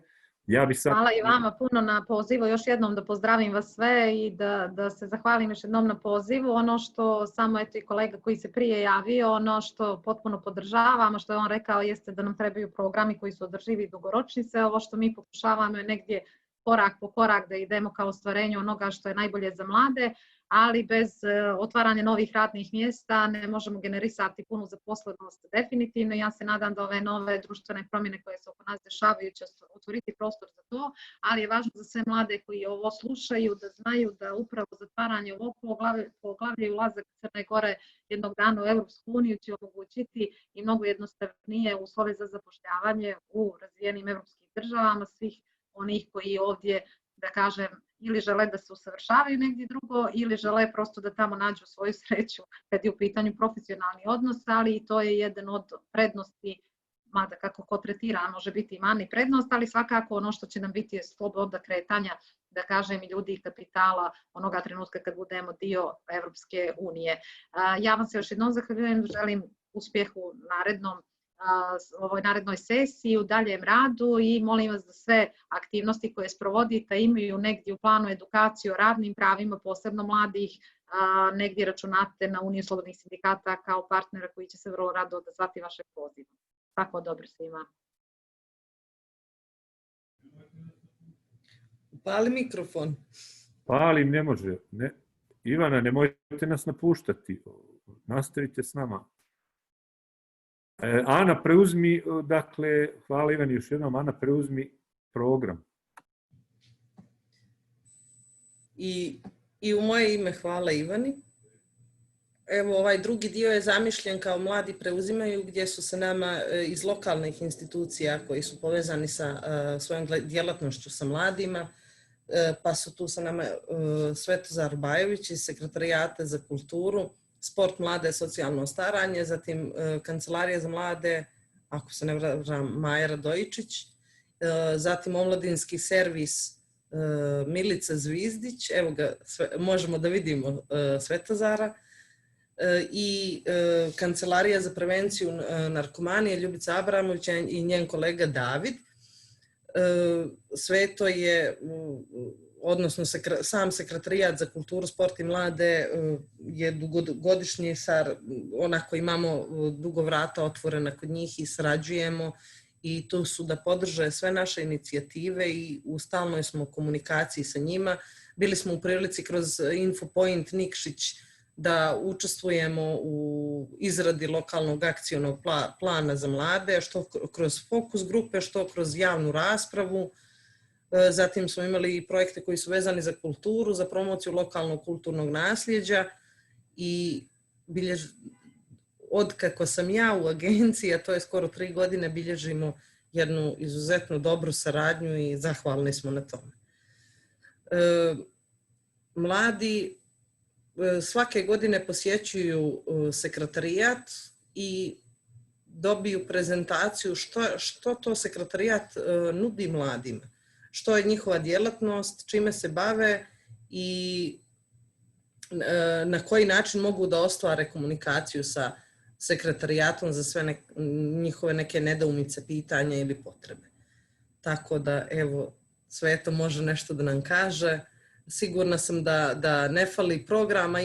Hvala i vama puno na pozivu, još jednom da pozdravim vas sve i da se zahvalim još jednom na pozivu. Ono što samo eto i kolega koji se prije javio, ono što potpuno podržavamo, što je on rekao jeste da nam trebaju programi koji su održivi i dugoročni. Sve ovo što mi pokušavamo je negdje korak po korak da idemo ka ostvarenju onoga što je najbolje za mlade, ali bez otvaranja novih radnih mjesta ne možemo generisati punu zaposlenost definitivno. Ja se nadam da ove nove društvene promjene koje se oko nas dešavaju će otvoriti prostor za to, ali je važno za sve mlade koji ovo slušaju da znaju da upravo zatvaranje ovog poglavlja i ulazak Crne Gore jednog dana u Europsku uniju će omogućiti i mnogo jednostavnije uslove za zapošljavanje u razvijenim europskim državama svih onih koji ovdje, da kažem, ili žele da se usavršavaju negdje drugo ili žele prosto da tamo nađu svoju sreću kad je u pitanju profesionalni odnos, ali i to je jedan od prednosti, mada kako ko tretira, može biti i mani prednost, ali svakako ono što će nam biti je sloboda kretanja, da kažem, i ljudi i kapitala onoga trenutka kad budemo dio Evropske unije. Ja vam se još jednom zahvaljujem, želim uspjeh u ovoj narednoj sesiji, u daljem radu i molim vas da sve aktivnosti koje sprovodite imaju negdje u planu edukaciju o radnim pravima, posebno mladih, negdje računate na Uniju slobodnih sindikata kao partnera koji će se vrlo rado odazvati vašeg poziva. Tako dobro svima. Pali mikrofon. Palim, ne može. Ne. Ivana, nemojte nas napuštati. Nastavite s nama. Ana, preuzmi, dakle, hvala Ivani još jednom, Ana, preuzmi program. I u moje ime hvala Ivani. Evo, ovaj drugi dio je zamišljen kao mladi preuzimaju, gdje su se nama iz lokalnih institucija koji su povezani sa svojom djelatnošću sa mladima, pa su tu sa nama Svetozar Bajović iz Sekretarijata za kulturu, Sport, mlade, socijalno staranje, zatim Kancelarija za mlade, ako se ne varam, Maja Radojičić, zatim Omladinski servis Milica Zvizdić, evo ga, možemo da vidimo Svetozara, i Kancelarija za prevenciju narkomanije Ljubica Abramović i njen kolega David. Sve to je, odnosno sam Sekretarijat za kulturu, sport i mlade je dugogodišnji, onako imamo dugo vrata otvorena kod njih i sarađujemo i tu su da podrže sve naše inicijative i u stalnoj smo komunikaciji sa njima. Bili smo u prilici kroz Infopoint Nikšić da učestvujemo u izradi lokalnog akcionog plana za mlade, što kroz fokus grupe, što kroz javnu raspravu. Zatim smo imali i projekte koji su vezani za kulturu, za promociju lokalnog kulturnog nasljeđa i od kako sam ja u agenciji, a to je skoro 3 godine, bilježimo jednu izuzetno dobru saradnju i zahvalni smo na tome. Mladi svake godine posjećuju sekretarijat i dobiju prezentaciju što to sekretarijat nudi mladima, što je njihova djelatnost, čime se bave i na koji način mogu da ostvare komunikaciju sa sekretarijatom za sve njihove neke nedoumice, pitanja ili potrebe. Tako da, evo, Sveto može nešto da nam kaže. Sigurna sam da ne fali programa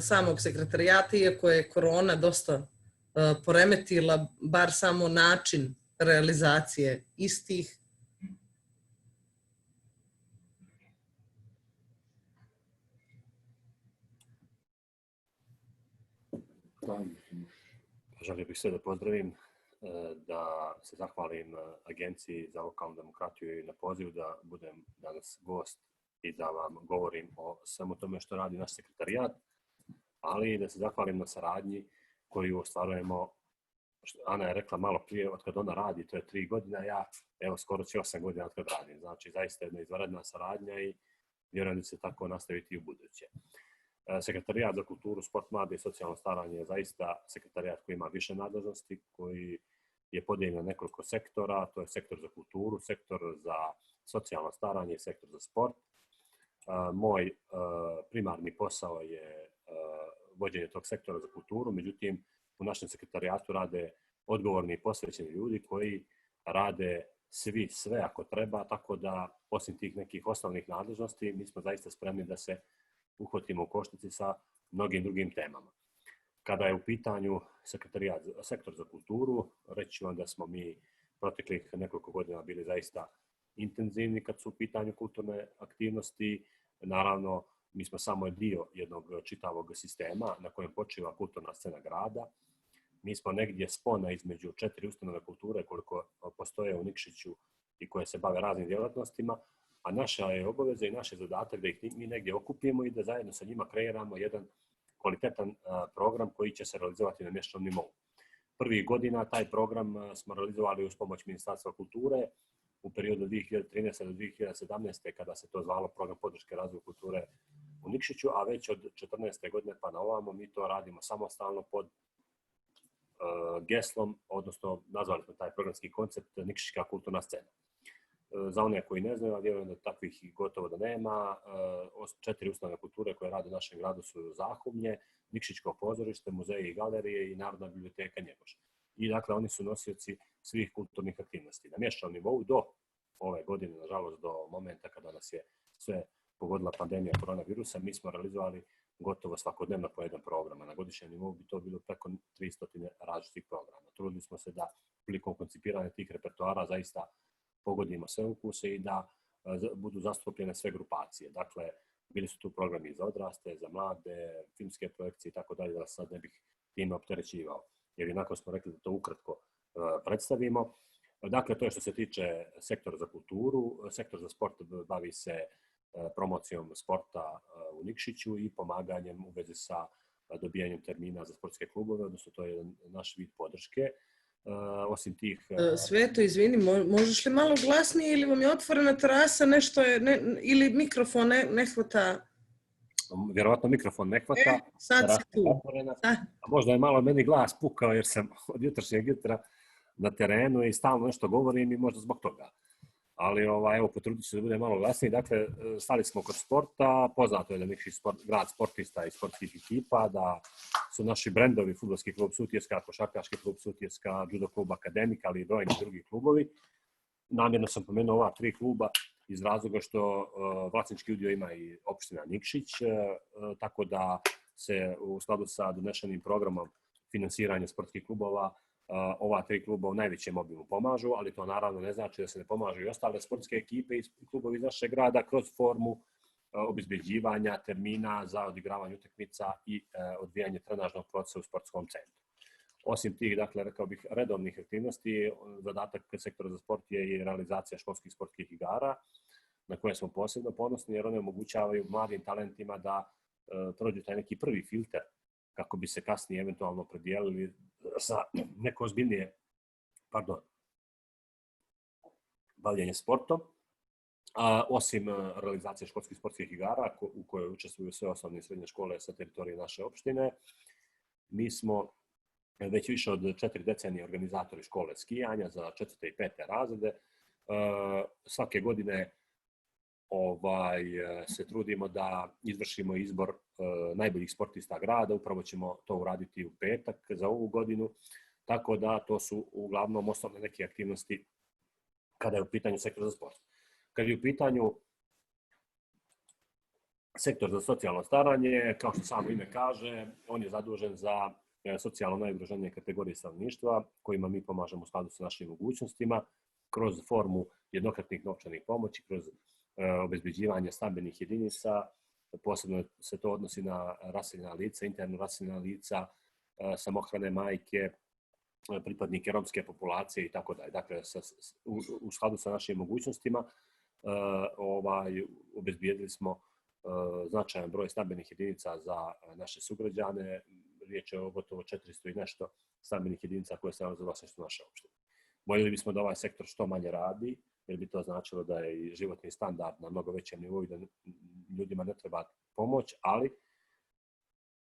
samog sekretarijata, iako je korona dosta poremetila bar samo način realizacije istih. Želio bih sve da pozdravim, da se zahvalim Agenciji za lokalnu demokratiju i na pozivu da budem danas gost i da vam govorim o svemu tome što radi naš sekretarijat, ali i da se zahvalim na saradnji koju ostvarujemo. Ana je rekla malo prije, od kad ona radi, to je 3 godine, ja evo skoro će 8 godina od kad radim. Znači, zaista jedna izvanredna saradnja i vjerujem da će se tako nastaviti i u buduće. Sekretarijat za kulturu, sport, mlade i socijalno staranje je zaista sekretarijat koji ima više nadležnosti, koji je podijeljen na nekoliko sektora. To je sektor za kulturu, sektor za socijalno staranje i sektor za sport. Moj primarni posao je vođenje tog sektora za kulturu, međutim u našem sekretarijatu rade odgovorni i posvećeni ljudi koji rade svi sve ako treba, tako da osim tih nekih osnovnih nadležnosti mi smo zaista spremni da se uhvatimo u koštaci sa mnogim drugim temama. Kada je u pitanju sektor za kulturu, reći ću vam da smo mi proteklih nekoliko godina bili zaista intenzivni kad su u pitanju kulturne aktivnosti. Naravno, Mi smo samo dio jednog čitavog sistema na kojem počiva kulturna scena grada. Mi smo negdje spona između 4 ustanove kulture koliko postoje u Nikšiću i koje se bave raznim djelatnostima, a naša je obaveza i naš je zadatak da ih mi negdje okupimo i da zajedno sa njima kreiramo jedan kvalitetan program koji će se realizovati na mjesečnom nivou. Prvih godina taj program smo realizovali uz pomoć Ministarstva kulture u periodu 2013. do 2017. kada se to zvalo program podrške razvoju kulture u Nikšiću, a već od 2014. godine pa na ovamo mi to radimo samostalno pod geslom, odnosno nazvali smo taj programski koncept Nikšićka kulturna scena. Za one koji ne znaju, a vjerujem da takvih gotovo da nema, 4 ustanove kulture koje rade u našem gradu su Zahumlje, Nikšićko pozorište, muzeji i galerije i Narodna biblioteka Njegoš. I dakle, oni su nosioci svih kulturnih aktivnosti. Na mjesečnom nivou do ove godine, nažalost, do momenta kada nas je sve pogodila pandemija koronavirusa, mi smo realizovali gotovo svakodnevno po jedan program. Na godišnjem nivou bi to bilo preko 300 različitih programa. Trudili smo se da prilikom koncipiranja tih repertoara zaista pogodimo sve ukuse i da budu zastupljene sve grupacije. Dakle, bili su tu programi za odraste, za mlade, filmske projekcije i tako dalje, da sad ne bih time opterećivao. Jer jednako smo rekli da to ukratko predstavimo. Dakle, to je što se tiče sektora za kulturu. Sektor za sport bavi se promocijom sporta u Nikšiću i pomaganjem u vezi sa dobijanjem termina za sportske klubove, odnosno to je naš vid podrške. Osim tih... Sveto, izvini, možeš li malo glasnije ili vam je otvorena terasa, nešto je, ili mikrofon ne hvata? Vjerovatno mikrofon ne hvata. Sad si tu. A možda je malo meni glas pukao jer sam od jutrašnjeg jutra na terenu i stalno nešto govorim i možda zbog toga. Ali evo, potrudit ću se da bude malo glasniji. Dakle, stali smo kod sporta. Poznato je da Nikšić grad sportista i sportskih ekipa, da su naši brendovi fudbalski klub Sutjeska, košarkaški klub Sutjeska, judo klub Akademika, ali i brojni drugi klubovi. Namjerno sam pomenuo ova 3 kluba iz razloga što vlasnički udio ima i opština Nikšić, tako da se u skladu sa donešenim programom finansiranja sportskih klubova ova 3 kluba u najvećem obimu pomažu, ali to naravno ne znači da se ne pomažu i ostale sportske ekipe i klubovi iz našeg grada kroz formu obezbeđivanja termina za odigravanje utakmica i odvijanje trenažnog procesa u sportskom centru. Osim tih, dakle, rekao bih, redovnih aktivnosti, zadatak sektora za sport je i realizacija školskih sportskih igara, na koje smo posebno ponosni jer one omogućavaju mladim talentima da prođu taj neki prvi filter kako bi se kasnije eventualno predijelili sa neko ozbiljnije bavljenje sportom. Osim realizacije školskih sportskih igara u kojoj učestvuju sve osnovne i srednje škole sa teritorije naše opštine, mi smo već više od 4 decenije organizatori škole skijanja za 4. i 5. razrede. Svake godine se trudimo da izvršimo izbor najboljih sportista grada. Upravo ćemo to uraditi u petak za ovu godinu. Tako da to su uglavnom osnovne neke aktivnosti kada je u pitanju sektor za sport. Kad je u pitanju sektor za socijalno staranje, kao što samo ime kaže, on je zadužen za socijalno najugroženije kategorije stanovništva kojima mi pomažemo u skladu sa našim mogućnostima kroz formu jednokratnih novčanih pomoći, kroz obezbeđivanje stambenih jedinica. Posebno se to odnosi na raseljena lica, interno raseljena lica, samohrane majke, pripadnike romske populacije i tako dalje. Dakle, u skladu sa našim mogućnostima obezbijedili smo značajan broj stambenih jedinica za naše sugrađane. Riječ je o gotovo 400 i nešto stambenih jedinica koje se nalaze u vlasništvu naše opštine. Voljeli bismo da ovaj sektor što manje radi, jer bi to značilo da je i životni standard na mnogo većem nivou i da ljudima ne treba pomoć, ali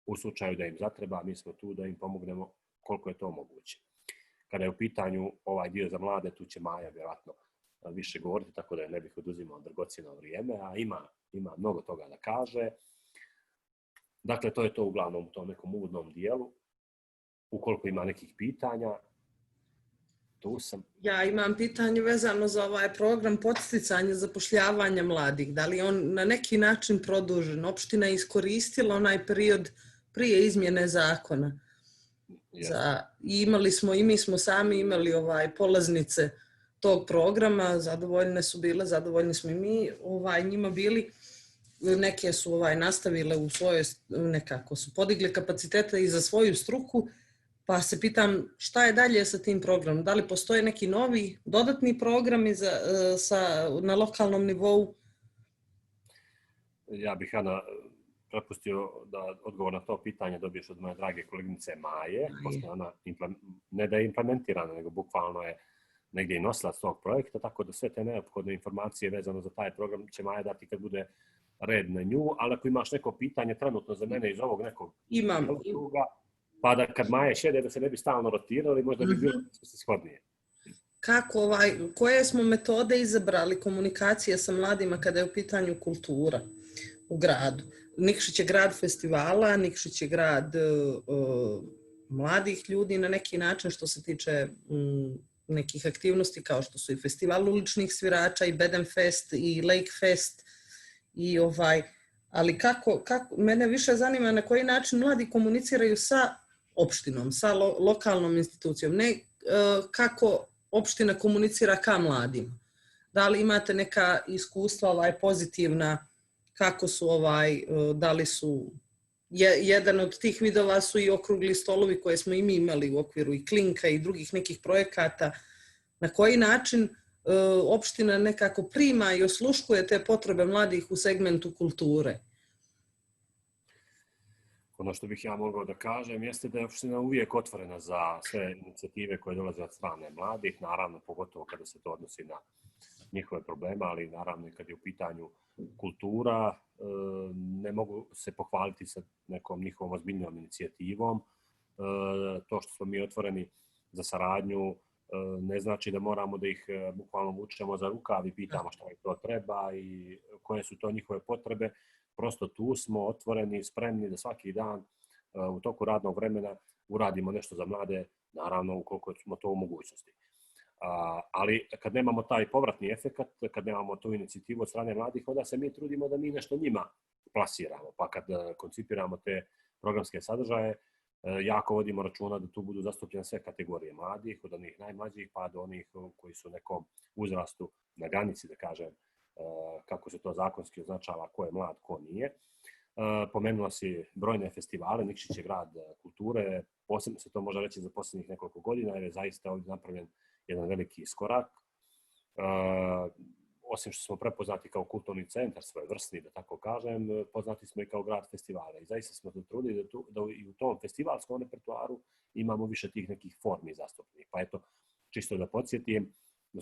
u slučaju da im zatreba, mi smo tu da im pomognemo koliko je to moguće. Kada je u pitanju ovaj dio za mlade, tu će Maja vjerojatno više govoriti, tako da je ne bih oduzimao dragocjeno vrijeme, a ima mnogo toga da kaže. Dakle, to je to uglavnom u tom nekom uvodnom dijelu. Ukoliko ima nekih pitanja, tu sam. Ja imam pitanje vezano za ovaj program podsticanja zapošljavanja mladih. Da li je on na neki način produžen? Opština je iskoristila onaj period prije izmjene zakona. I mi smo sami imali polaznice tog programa, zadovoljne su bile, zadovoljni smo i mi njima bili. neke su nastavile u svojoj, nekako su podigli kapacitete i za svoju struku, pa se pitam šta je dalje sa tim programom? Da li postoje neki novi, dodatni programi na lokalnom nivou? Ja bih, Ana, prepustio da odgovor na to pitanje dobiješ od moje drage koleginice Maje. Pošto ona ne da je implementirana, nego bukvalno je negdje i nosilac tog projekta, tako da sve te neophodne informacije vezano za taj program će Maja dati kad bude red na nju, ali ako imaš neko pitanje trenutno za mene iz ovog nekog kruga, pa da kad Maja šede da se ne bi stalno rotirali, možda bi bilo shodnije. Koje smo metode izabrali komunikacije sa mladima kada je u pitanju kultura u gradu? Nikšić je grad festivala, Nikšić je grad mladih ljudi na neki način što se tiče nekih aktivnosti kao što su i festival uličnih svirača i Bedenfest i Lake Fest ali mene više zanima na koji način mladi komuniciraju sa opštinom, sa lokalnom institucijom, ne kako opština komunicira ka mladima. Da li imate neka iskustva pozitivna, kako su da li su jedan od tih vidova su i okrugli stolovi koje smo i mi imali u okviru i Klinka i drugih nekih projekata. Na koji način opština nekako prima i osluškuje te potrebe mladih u segmentu kulture? Ono što bih ja mogao da kažem jeste da je opština uvijek otvorena za sve inicijative koje dolaze od strane mladih, naravno pogotovo kada se to odnosi na njihove probleme, ali naravno i kad je u pitanju kultura, ne mogu se pohvaliti sa nekom njihovom ozbiljnom inicijativom. To što smo mi otvoreni za saradnju ne znači da moramo da ih bukvalno vučemo za rukav i pitamo šta im to treba i koje su to njihove potrebe. Prosto tu smo otvoreni, spremni da svaki dan u toku radnog vremena uradimo nešto za mlade, naravno ukoliko smo to u mogućnosti. Ali kad nemamo taj povratni efekat, kad nemamo tu inicijativu od strane mladih, onda se mi trudimo da mi nešto njima plasiramo. Pa kad koncipiramo te programske sadržaje, jako vodimo računa da tu budu zastupljene sve kategorije mladih, od onih najmlađih pa do onih koji su u nekom uzrastu na granici, da kažem, kako se to zakonski označava ko je mlad, ko nije. Pomenula si brojne festivale, Nikšić je grad kulture, posebno se to može reći za posljednjih nekoliko godina jer je zaista ovdje napravljen jedan veliki iskorak. Osim što smo prepoznati kao kulturni centar svojevrsni, da tako kažem, poznati smo i kao grad festivala i zaista smo se trudili da i u tom festivalskom repertoaru imamo više tih nekih formi zastupljenih. Pa eto, čisto da podsjetim da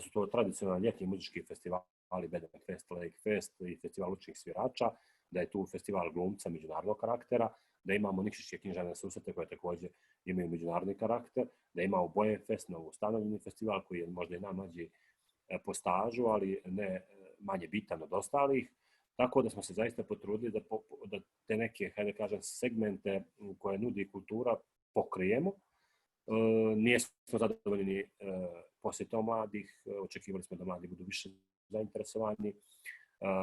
su to tradicionalni ljetni muzički festivali Bedenfest, Lake Fest i festival uličnih svirača, da je tu festival glumca međunarodnog karaktera, da imamo Nikšićke književne susrete koje također imaju međunarodni karakter, da imamo Bojenfest, novoustanovljeni festival koji je možda i najmlađi po stažu, ali ne manje bitan od ostalih. Tako da smo se zaista potrudili da te neke, hajde kažem, segmente koje nudi kultura pokrijemo. Nijesmo zadovoljni posjetom mladih, očekivali smo da mladi budu više zainteresovani.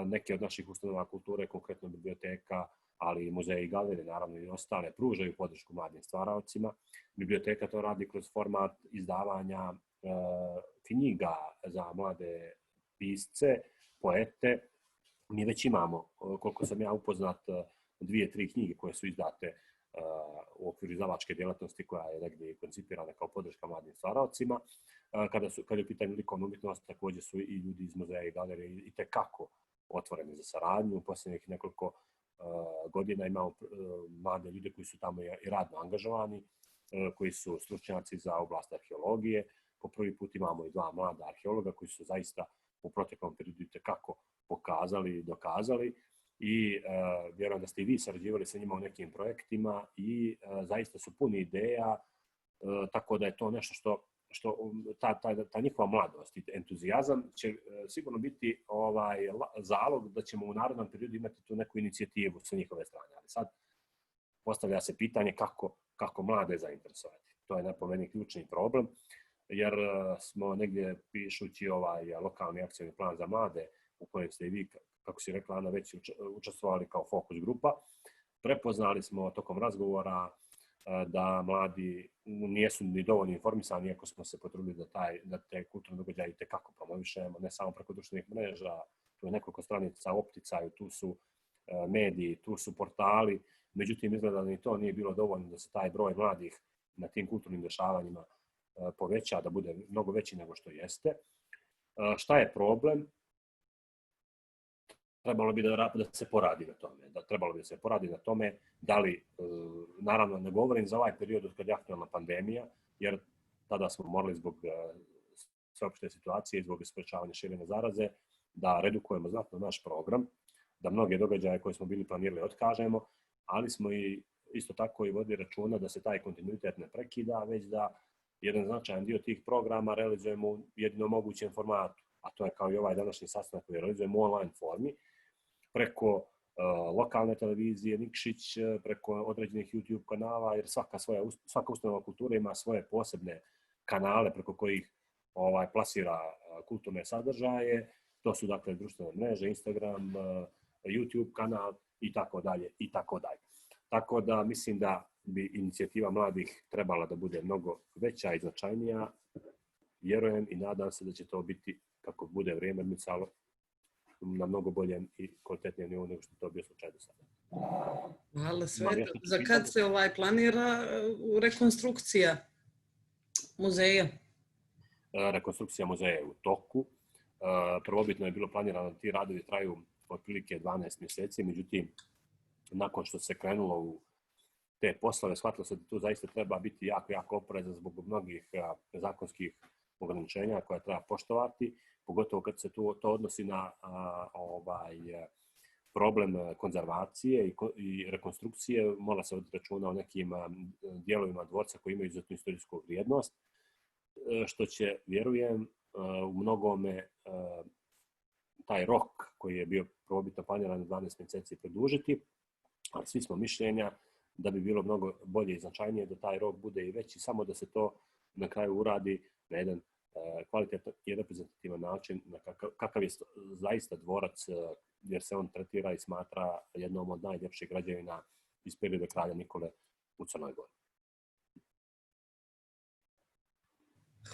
Neke od naših ustanova kulture, konkretno biblioteka, ali i muzeji i galerije, naravno i ostale, pružaju podršku mladim stvaraocima. Biblioteka to radi kroz format izdavanja knjiga za mlade pisce, poete. Mi već imamo, koliko sam ja upoznat, 2-3 knjige koje su izdate u okviru izdavačke djelatnosti koja je negdje koncipirana kao podrška mladim stvaraocima. Kad je u pitanju likovna umjetnost, također su i ljudi iz muzeja i galerije itekako otvoreni za saradnju. U posljednjih nekoliko godina imamo mlade ljude koji su tamo i radno angažovani, koji su stručnjaci za oblast arheologije. Po prvi put imamo i 2 mlada arheologa koji su zaista u proteklom periodu itekako pokazali i dokazali. I vjerujem da ste i vi sarađivali sa njima u nekim projektima i zaista su puni ideja, tako da je to nešto što ta njihova mladost i entuzijazam će sigurno biti zalog da ćemo u narednom periodu imati tu neku inicijativu sa njihove strane. Ali sad postavlja se pitanje kako mlade zainteresovati. To je po meni ključni problem, jer smo negdje pišući lokalni akcijni plan za mlade u kojem ste i vi, kako si rekla Ana, već učestvovali kao fokus grupa. Prepoznali smo tokom razgovora da mladi nisu ni dovoljno informisani, iako smo se potrudili da te kulturne događaje itekako promovišemo, ne samo preko društvenih mreža, tu je nekoliko stranica u opticaju, tu su mediji, tu su portali, međutim izgleda da ni to nije bilo dovoljno da se taj broj mladih na tim kulturnim dešavanjima poveća, da bude mnogo veći nego što jeste. Šta je problem? Trebalo bi da se poradi na tome. Trebalo bi da se poradi na tome da li, naravno ne govorim za ovaj period od kad je aktualna pandemija, jer tada smo morali zbog sveopšte situacije, zbog sprečavanja širenja zaraze, da redukujemo znatno naš program, da mnoge događaje koje smo bili planirali otkažemo, ali smo i isto tako i vodili računa da se taj kontinuitet ne prekida, već da jedan značajan dio tih programa realizujemo u jedino mogućem formatu, a to je kao i ovaj današnji sastanak koji realizujemo u online formi, preko lokalne televizije, Nikšić, preko određenih YouTube kanala, jer svaka ustanova kulture ima svoje posebne kanale preko kojih plasira kulturne sadržaje. To su dakle društvene mreže, Instagram, YouTube kanal i tako dalje i tako dalje. Tako da mislim da bi inicijativa mladih trebala da bude mnogo veća i značajnija. Vjerujem i nadam se da će to biti, kako bude vrijeme micalo, na mnogo boljem i kvalitetnijem nivou nego što to bio slučaj do sada. Hvala sve. Za kad se planira rekonstrukcija muzeja? Rekonstrukcija muzeja je u toku. Prvobitno je bilo planirano da ti radovi traju otprilike 12 mjeseci, međutim, nakon što se krenulo u te poslove, shvatilo se da tu zaista treba biti jako oprezan zbog mnogih zakonskih ograničenja koja treba poštovati, pogotovo kad se to odnosi na problem konzervacije i rekonstrukcije. Mora se voditi računa o nekim dijelovima dvorca koji imaju izuzetnu istorijsku vrijednost, što će, vjerujem, u mnogome taj rok koji je bio prvobitno planiran 12 mjeseci produžiti, ali svi smo mišljenja da bi bilo mnogo bolje i značajnije da taj rok bude i veći, samo da se to na kraju uradi na jedan kvalitetan i reprezentativan način, kakav je zaista dvorac, jer se on tretira i smatra jednom od najljepših građevina iz perioda kralja Nikole u Crnoj Gori.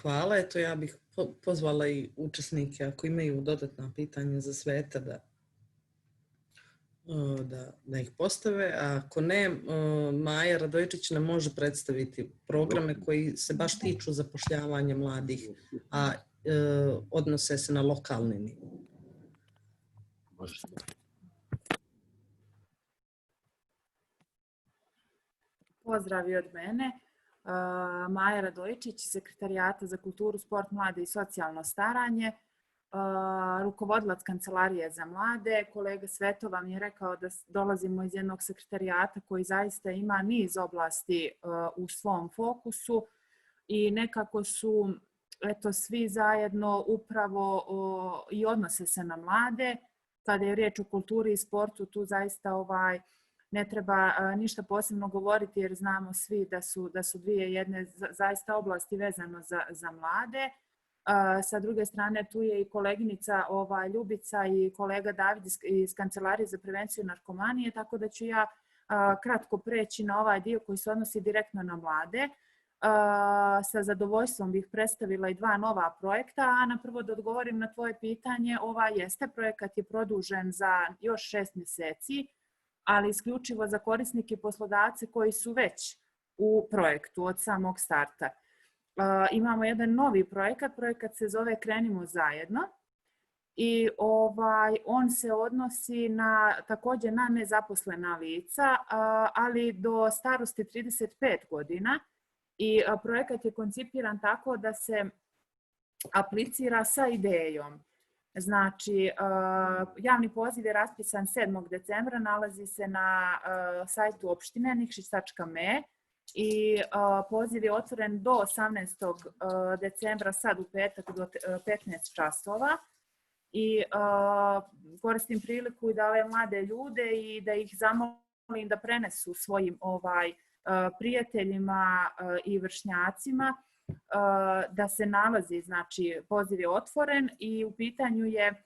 Hvala, eto ja bih pozvala i učesnike ako imaju dodatna pitanja za Sveta da ih postave, a ako ne, Maja Radojičić nam može predstaviti programe koji se baš tiču zapošljavanja mladih, a odnose se na lokalni nivo. Pozdrav i od mene. Maja Radojičić, Sekretarijata za kulturu, sport, mlade i socijalno staranje, rukovodilac Kancelarije za mlade. Kolega Sveto vam je rekao da dolazimo iz jednog sekretarijata koji zaista ima niz oblasti u svom fokusu i nekako su svi zajedno upravo i odnose se na mlade. Kada je riječ o kulturi i sportu, tu zaista ne treba ništa posebno govoriti jer znamo svi da su dvije jedne zaista oblasti vezano za mlade. Sa druge strane tu je i koleginica Ljubica i kolega David iz Kancelarije za prevenciju narkomanije, tako da ću ja kratko preći na ovaj dio koji se odnosi direktno na mlade. Sa zadovoljstvom bih predstavila i 2 nova projekta, a na prvo da odgovorim na tvoje pitanje, projekat je produžen za još 6 mjeseci, ali isključivo za korisnike i poslodavce koji su već u projektu od samog starta. Imamo jedan novi projekat se zove Krenimo zajedno i on se odnosi također na nezaposlena lica, ali do starosti 35 godina i projekat je koncipiran tako da se aplicira sa idejom. Znači, javni poziv je raspisan 7. decembra, nalazi se na sajtu opštine nikšić.me i poziv je otvoren do 18. decembra, sad u petak do 15 časova. I koristim priliku i da ove mlade ljude i da ih zamolim da prenesu svojim prijateljima i vršnjacima da se nalazi, znači poziv je otvoren i u pitanju je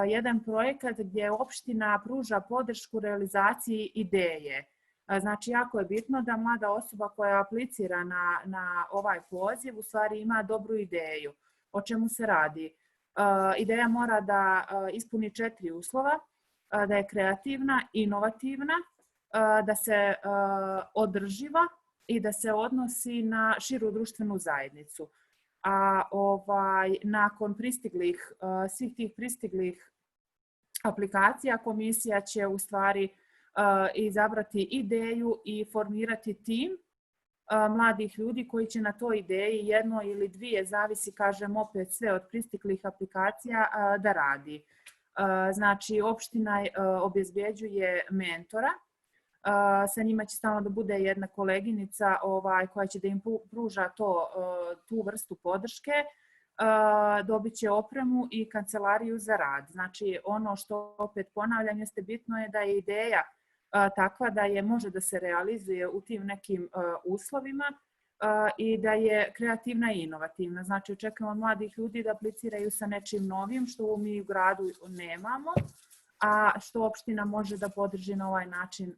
jedan projekat gdje opština pruža podršku realizaciji ideje. Znači, jako je bitno da mlada osoba koja aplicira na ovaj poziv u stvari ima dobru ideju. O čemu se radi? Ideja mora da ispuni 4 uslova, da je kreativna, inovativna, da se održiva i da se odnosi na širu društvenu zajednicu. A nakon svih tih pristiglih aplikacija komisija će u stvari izabrati ideju i formirati tim mladih ljudi koji će na toj ideji 1 ili 2, zavisi, kažem, opet sve od pristiglih aplikacija, da radi. Znači, opština obezbeđuje mentora, sa njima će stalno da bude jedna koleginica koja će da im pruža tu vrstu podrške, dobit će opremu i kancelariju za rad. Znači, ono što opet ponavljam jeste bitno je da je ideja takva da je može da se realizuje u tim nekim uslovima i da je kreativna i inovativna. Znači, očekujemo od mladih ljudi da apliciraju sa nečim novim što mi u gradu nemamo, a što opština može da podrži na ovaj način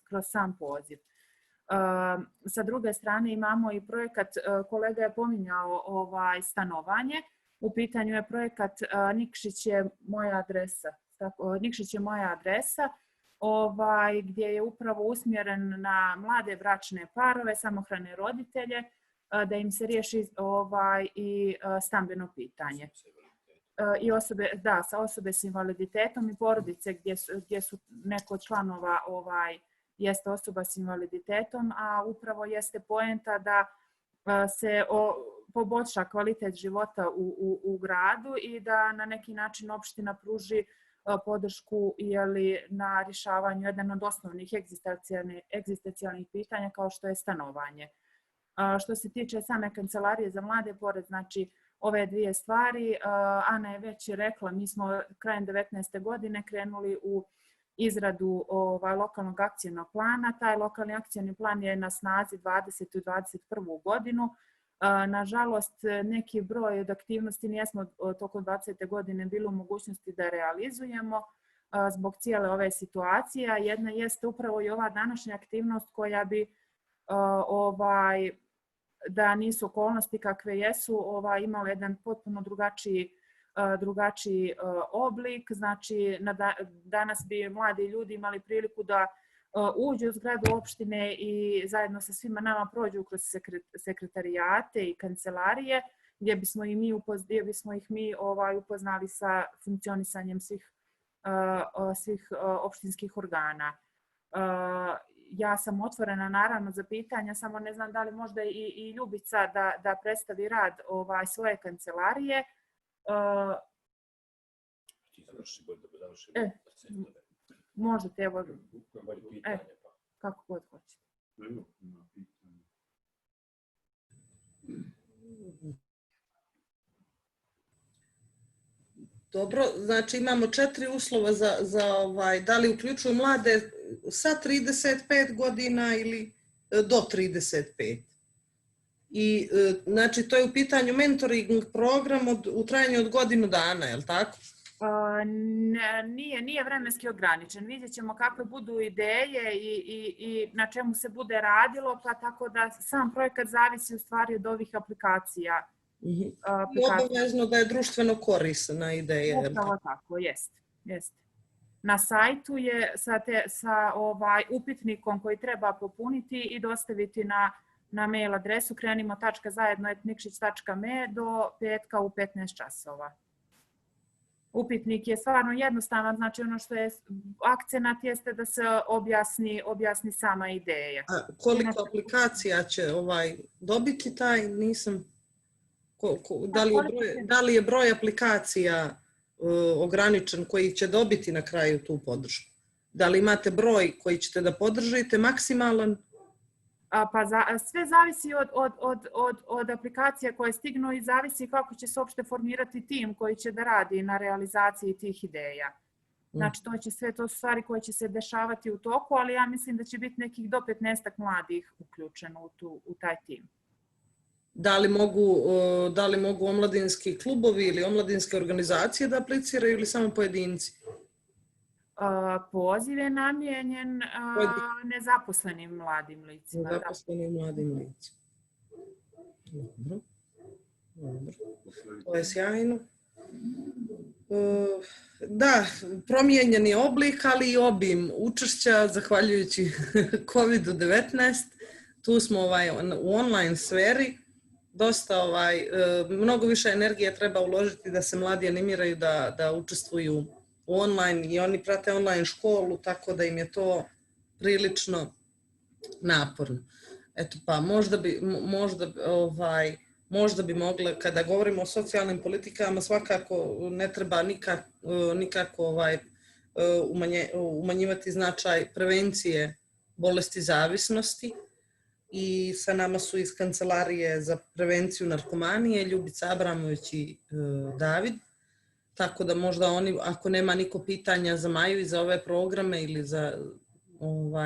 kroz sam poziv. Sa druge strane imamo i projekat, kolega je pominjao stanovanje, u pitanju je projekat Nikšić je moja adresa. Nikšić je moja adresa, gdje je upravo usmjeren na mlade bračne parove, samohrane roditelje, da im se riješi i stambeno pitanje. I osobe s invaliditetom i porodice gdje su neko od članova jeste osoba s invaliditetom, a upravo jeste poenta da se poboljša kvalitet života u gradu i da na neki način opština pruži podršku na rješavanju jedan od osnovnih egzistencijalnih pitanja kao što je stanovanje. Što se tiče same kancelarije za mlade, pored znači ove 2 stvari, Ana je već rekla, mi smo krajem 19. godine krenuli u izradu lokalnog akcijnog plana. Taj lokalni akcijni plan je na snazi 20. i 21. godinu. Nažalost, neki broj od aktivnosti nijesmo tokom 20. godine bili u mogućnosti da realizujemo zbog cijele ove situacije. Jedna jeste upravo i ova današnja aktivnost koja bi, da nisu okolnosti kakve jesu, imala jedan potpuno drugačiji oblik. Znači, danas bi mladi ljudi imali priliku da uđu u zgradu opštine i zajedno sa svima nama prođu kroz sekretarijate i kancelarije, gdje bismo ih mi upoznali sa funkcionisanjem svih opštinskih organa. Ja sam otvorena naravno za pitanja, samo ne znam da li možda i Ljubica da predstavi rad svoje kancelarije. Možete, evo, kako god hoćete. Dobro, znači imamo 4 uslova za da li uključuju mlade sa 35 godina ili do 35. I znači to je u pitanju mentoring program u trajanju od godinu dana, je li tako? Nije vremenski ograničen. Vidjet ćemo kakve budu ideje i na čemu se bude radilo, pa tako da sam projekat zavisi u stvari od ovih aplikacija. Obavezno da je društveno korisna ideja. Upravo tako, jest. Na sajtu je sa upitnikom koji treba popuniti i dostaviti na mail adresu krenimo.zajedno@nikšić.me do petka u 15 časova. Upitnik je stvarno jednostavan, znači ono što je akcenat jeste da se objasni sama ideja. A koliko aplikacija će dobiti taj, nisam... Da li je broj aplikacija ograničen koji će dobiti na kraju tu podršku? Da li imate broj koji ćete da podržite, maksimalan? Sve zavisi od aplikacija koje stignu i zavisi kako će se uopšte formirati tim koji će da radi na realizaciji tih ideja. Znači, to su stvari koje će se dešavati u toku, ali ja mislim da će biti nekih do 15 mladih uključeno u taj tim. Da li mogu omladinski klubovi ili omladinske organizacije da apliciraju ili samo pojedinci? Poziv je namijenjen nezaposlenim mladim licima. Nezaposlenim mladim licima. Dobro. Dobro. To je sjajno. Da, promijenjeni oblik, ali i obim učešća zahvaljujući COVID-19. Tu smo u online sferi. Dosta mnogo više energije treba uložiti da se mladi animiraju da učestvuju u online i oni prate online školu, tako da im je to prilično naporno. Eto pa možda bi mogle, kada govorimo o socijalnim politikama, svakako ne treba nikako umanjivati značaj prevencije bolesti zavisnosti. I sa nama su iz Kancelarije za prevenciju narkomanije Ljubica Abramović i David. Tako da možda oni, ako nema niko pitanja za Maju i za ove programe ili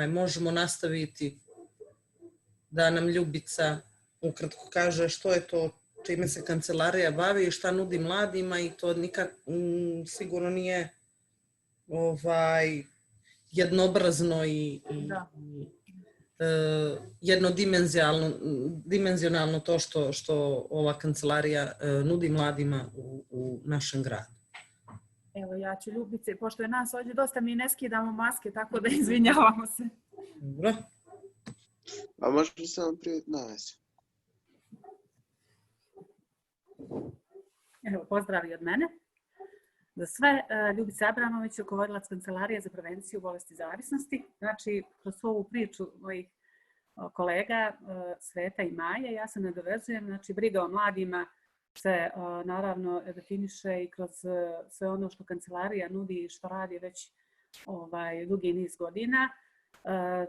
možemo nastaviti da nam Ljubica ukratko kaže što je to čime se kancelarija bavi i šta nudi mladima i to sigurno nije jednobrazno i jednodimenzionalno to što ova kancelarija nudi mladima u našem gradu. Evo, ja ću Ljubice, pošto je nas ovdje dosta, mi ne skidamo maske, tako da izvinjavamo se. Dobro. A možeš li samo prije nas? Evo, pozdrav i od mene. Za sve, Ljubica Abramović, rukovodilac Kancelarije za prevenciju bolesti zavisnosti. Znači, kroz ovu priču mojih kolega Sveta i Maje, ja se nadovezujem, znači briga o mladima se naravno definiše i kroz sve ono što kancelarija nudi i što radi već dugi niz godina.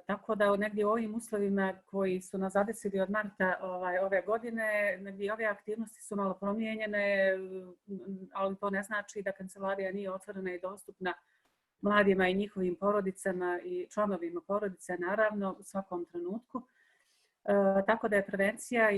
Tako da negdje u ovim uslovima koji su nas zadesili od marta ove godine, negdje ove aktivnosti su malo promijenjene, ali to ne znači da kancelarija nije otvorena i dostupna mladima i njihovim porodicama i članovima porodice, naravno, u svakom trenutku. Tako da je prevencija,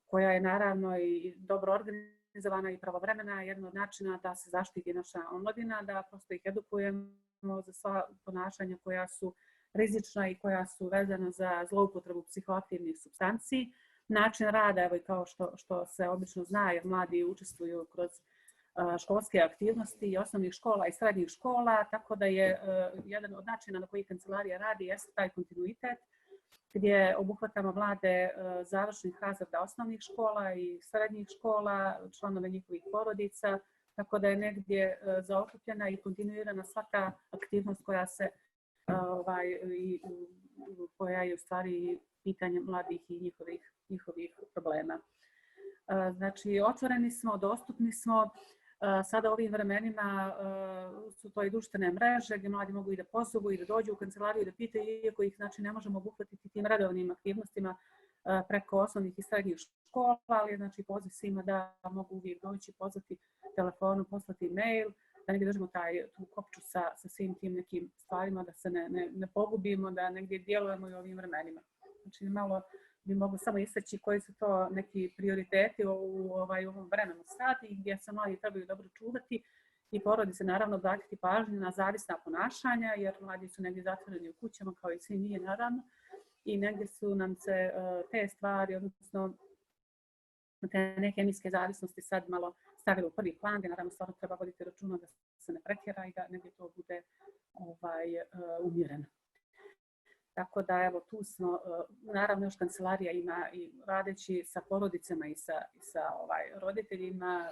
koja je naravno i dobro organizovana i pravovremena, jedan od načina da se zaštiti naša omladina, da prosto ih edukujemo za sva ponašanja koja su rizična i koja su vezana za zloupotrebu psihoaktivnih supstanci. Način rada, evo i kao što se obično zna, jer mladi učestvuju kroz školske aktivnosti i osnovnih škola i srednjih škola, tako da je jedan od načina na koji kancelarija radi jeste taj kontinuitet, gdje obuhvatamo mlade završnih razreda osnovnih škola i srednjih škola, članove njihovih porodica, tako da je negdje zaokupljena i kontinuirana svaka aktivnost koja je u stvari pitanje mladih i njihovih problema. Znači, otvoreni smo, dostupni smo. Sada u ovim vremenima su to i društvene mreže gdje mladi mogu i da pozovu i da dođu u kancelariju i da pitaju, iako ih znači ne možemo obuhvatiti tim redovnim aktivnostima preko osnovnih i srednjih škola, ali znači poziv svima da mogu uvijek doći, pozvati telefonom, poslati mail, da negdje držimo tu kopču sa svim tim nekim stvarima, da se ne pogubimo, da negdje djelujemo i u ovim vremenima. Znači, malo bi mogli samo istaći koji su to neki prioriteti u ovom vremenu sad i gdje se mladi trebaju dobro čuvati i porodice naravno obratiti pažnju na zavisna ponašanja, jer mladi su negdje zatvoreni u kućama kao i svi mi naravno i negdje su nam se te stvari, odnosno te nekemijske zavisnosti sad malo stavili u prvi plan, gdje naravno stvarno treba voditi računa da se ne pretjera i da negdje to bude umjereno. Tako da evo tu smo, naravno još kancelarija ima i radeći sa porodicama i sa roditeljima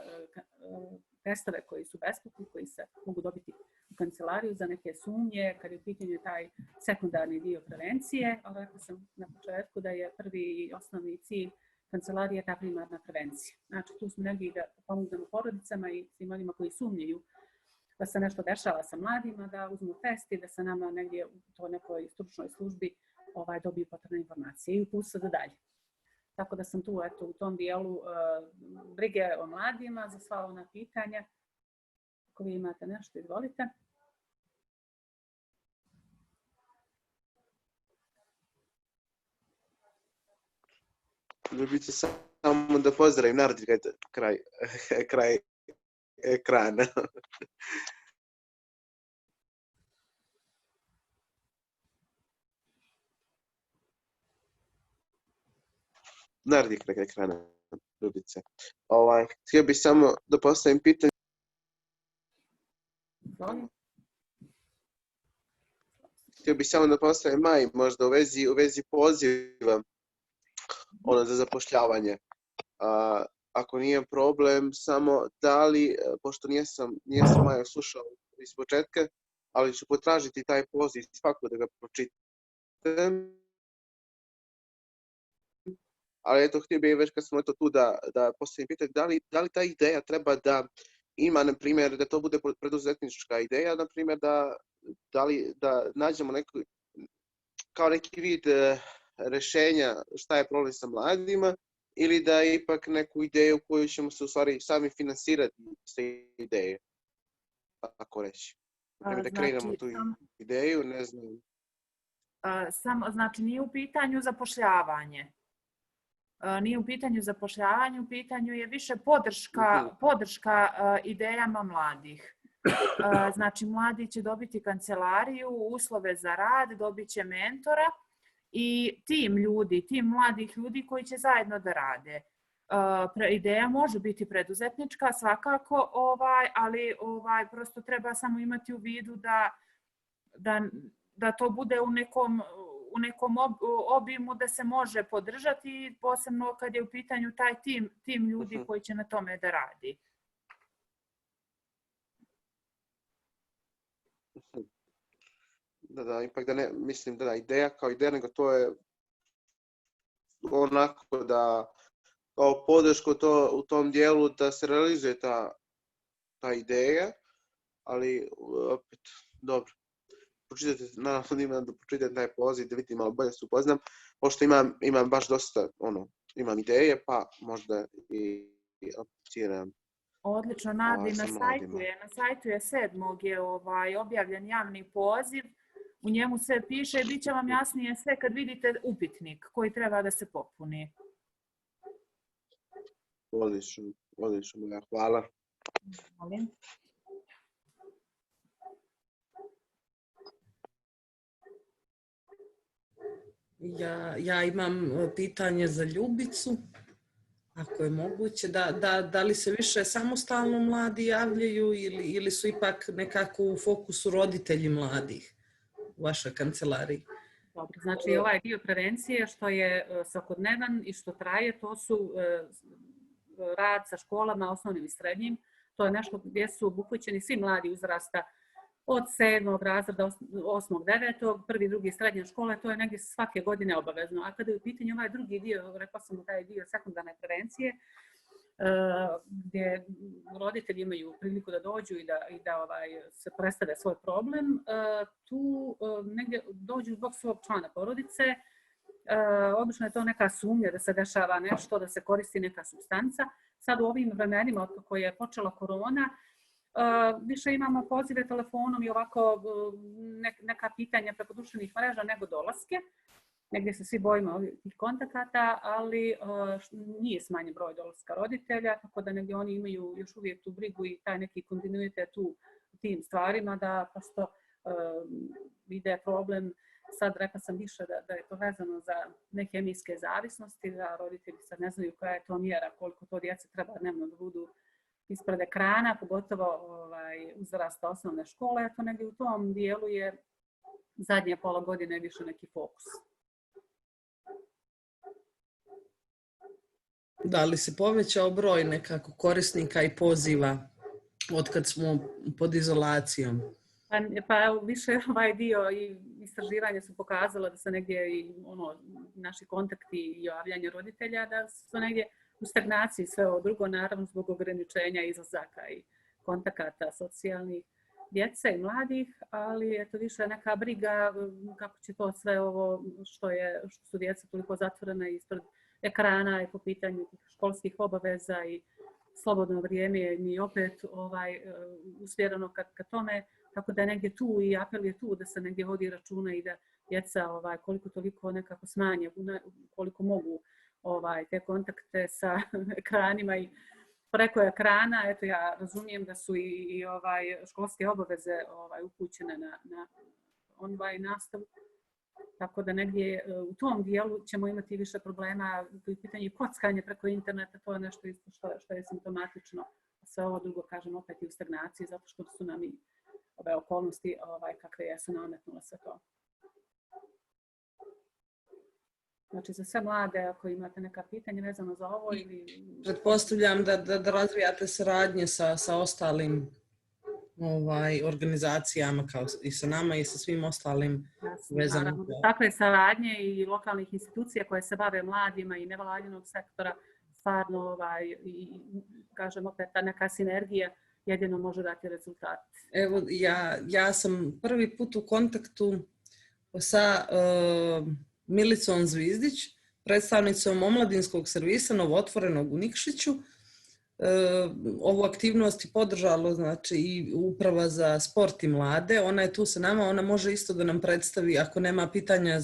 testove koji su besplatni, koji se mogu dobiti u kancelariju za neke sumnje, kad je u pitanju taj sekundarni dio prevencije, ali rekla sam na početku da je prvi i osnovni cilj kancelarije ta primarna prevencija. Znači tu smo negdje da pomognemo porodicama i svim onima koji sumnjaju da se nešto dešava sa mladima, da uzmu test i da se nama negdje u toj nekoj stručnoj službi dobiju potrebne informacije i upuste da dalje. Tako da sam tu u tom dijelu brige o mladima za sva ona pitanja. Ako vi imate nešto, izvolite. Ljubice, samo da pozdravim narod kraj ekrana. Narod kraj ekrana. Ljubice. Htio bih samo da postavim pitanje. Htio bih samo da postavim Maji možda u vezi poziva za zapošljavanje. Ako nije problem, samo da li, pošto nisam Maja slušao iz početka, ali ću potražiti taj poziv svako da ga pročitam. Ali eto, htio bih već kad smo tu da postavim pitanje, da li ta ideja treba da ima, na primjer, da to bude preduzetnička ideja, na primjer, da nađemo kao neki vid rešenja šta je problem sa mladima, ili da je ipak neku ideju koju ćemo se u stvari sami finansirati iz te ideje, tako reći. Da krenemo tu ideju, ne znam. Znači, nije u pitanju zapošljavanje. Nije u pitanju zapošljavanje, u pitanju je više podrška idejama mladih. Znači, mladi će dobiti kancelariju, uslove za rad, dobit će mentora i tim mladih ljudi koji će zajedno da rade. Ideja može biti preduzetnička, svakako, ali prosto treba samo imati u vidu da to bude u nekom obimu da se može podržati, posebno kad je u pitanju taj tim ljudi koji će na tome da radi. Da, ipak da ne, mislim da ideja kao ideja, nego to je onako da kao podršku u tom dijelu da se realizuje ta ideja, ali opet, dobro. Naravno da pročitam taj poziv, da vidim malo bolje se upoznam, pošto imam baš dosta, imam ideje, pa možda i aplicirам. Odlično, Nadi, na sajtu je 7. je objavljen javni poziv, u njemu sve piše i bit će vam jasnije sve kad vidite upitnik koji treba da se popuni. Odlično, hvala. Molim. Ja imam pitanje za Ljubicu, ako je moguće, da li se više samostalno mladi javljaju ili su ipak nekako u fokusu roditelji mladih u vašoj kancelariji? Dobro, znači ovaj dio prevencije što je svakodnevan i što traje, to su rad sa školama, osnovnim i srednjim. To je nešto gdje su obuhvaćeni svi mladi uzrasta od 7. razreda, 8. 9. prvi, drugi srednje škole, to je negdje svake godine obavezno. A kada je u pitanju ovaj drugi dio, rekla sam taj dio sekundarne prevencije, gdje roditelji imaju priliku da dođu i da se predstave svoj problem, tu negdje dođu zbog svog člana porodice. Obično je to neka sumnja da se dešava nešto, da se koristi neka supstanca. Sad u ovim vremenima, od kako je počela korona, više imamo pozive telefonom i ovako neka pitanja preko društvenih mreža nego dolaske. Negdje se svi bojimo tih kontakata, ali nije smanjen broj dolaska roditelja, tako da negdje oni imaju još uvijek tu brigu i taj neki kontinuitet u tim stvarima, da prosto vide problem. Sad rekla sam više da je to vezano za neke hemijske zavisnosti, da roditelji sad ne znaju koja je to mjera, koliko to djece treba dnevno da budu ispred ekrana, pogotovo uzrasta osnovne škole. To negdje u tom dijelu je zadnje pola godine više neki fokus. Da li se povećao broj nekako korisnika i poziva od kad smo pod izolacijom? Pa više ovaj dio i istraživanja su pokazala da se negdje i naši kontakti i javljanje roditelja da su negdje u stagnaciji, sve ovo drugo naravno zbog ograničenja izlazaka i kontakata socijalnih djece i mladih, ali je to više neka briga kako će to sve ovo što su djeca toliko zatvorena ispred ekrana i po pitanju školskih obaveza i slobodno vrijeme mi opet usmjereno ka tome, tako da je negdje tu i apel je tu da se negdje vodi računa i da djeca koliko toliko nekako smanje, koliko mogu te kontakte sa ekranima i preko ekrana. Eto, ja razumijem da su i školske obaveze upućene na online nastavu, Tako da negdje u tom dijelu ćemo imati više problema. Pitanje kockanje preko interneta, to je nešto isto što je simptomatično. Sve ovo drugo, kažem, opet i u stagnaciji, zato što su nam i ove okolnosti kakve jesu nametnule sve to. Znači, za sve mlade, ako imate neka pitanja vezano za ovo ili... Pretpostavljam da razvijate saradnje sa ostalim organizacijama kao i sa nama i sa svim ostalim vezanim. Takve saradnje i lokalnih institucija koje se bave mladima i nevladinog sektora, stvarno, kažem opet, ta neka sinergija jedino može dati rezultat. Evo, ja sam prvi put u kontaktu sa Milicom Zvizdić, predstavnicom omladinskog servisa novotvorenog u Nikšiću. Ovu aktivnost je podržalo, znači, i Uprava za sport i mlade. Ona je tu sa nama, ona može isto da nam predstavi, ako nema pitanja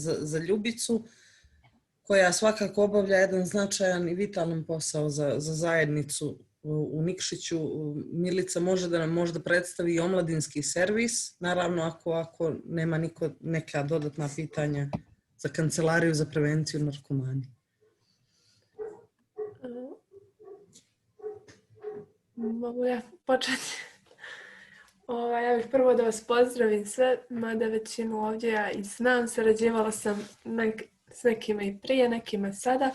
za Ljubicu, koja svakako obavlja jedan značajan i vitalan posao za zajednicu u Nikšiću. Milica može da nam možda predstavi i omladinski servis, naravno ako nema niko neka dodatna pitanja za Kancelariju za prevenciju narkomanije. Mogu ja početi? Ja bih prvo da vas pozdravim sve, mada većinu ovdje ja i znam, sarađivala sam s nekima i prije, nekima sada.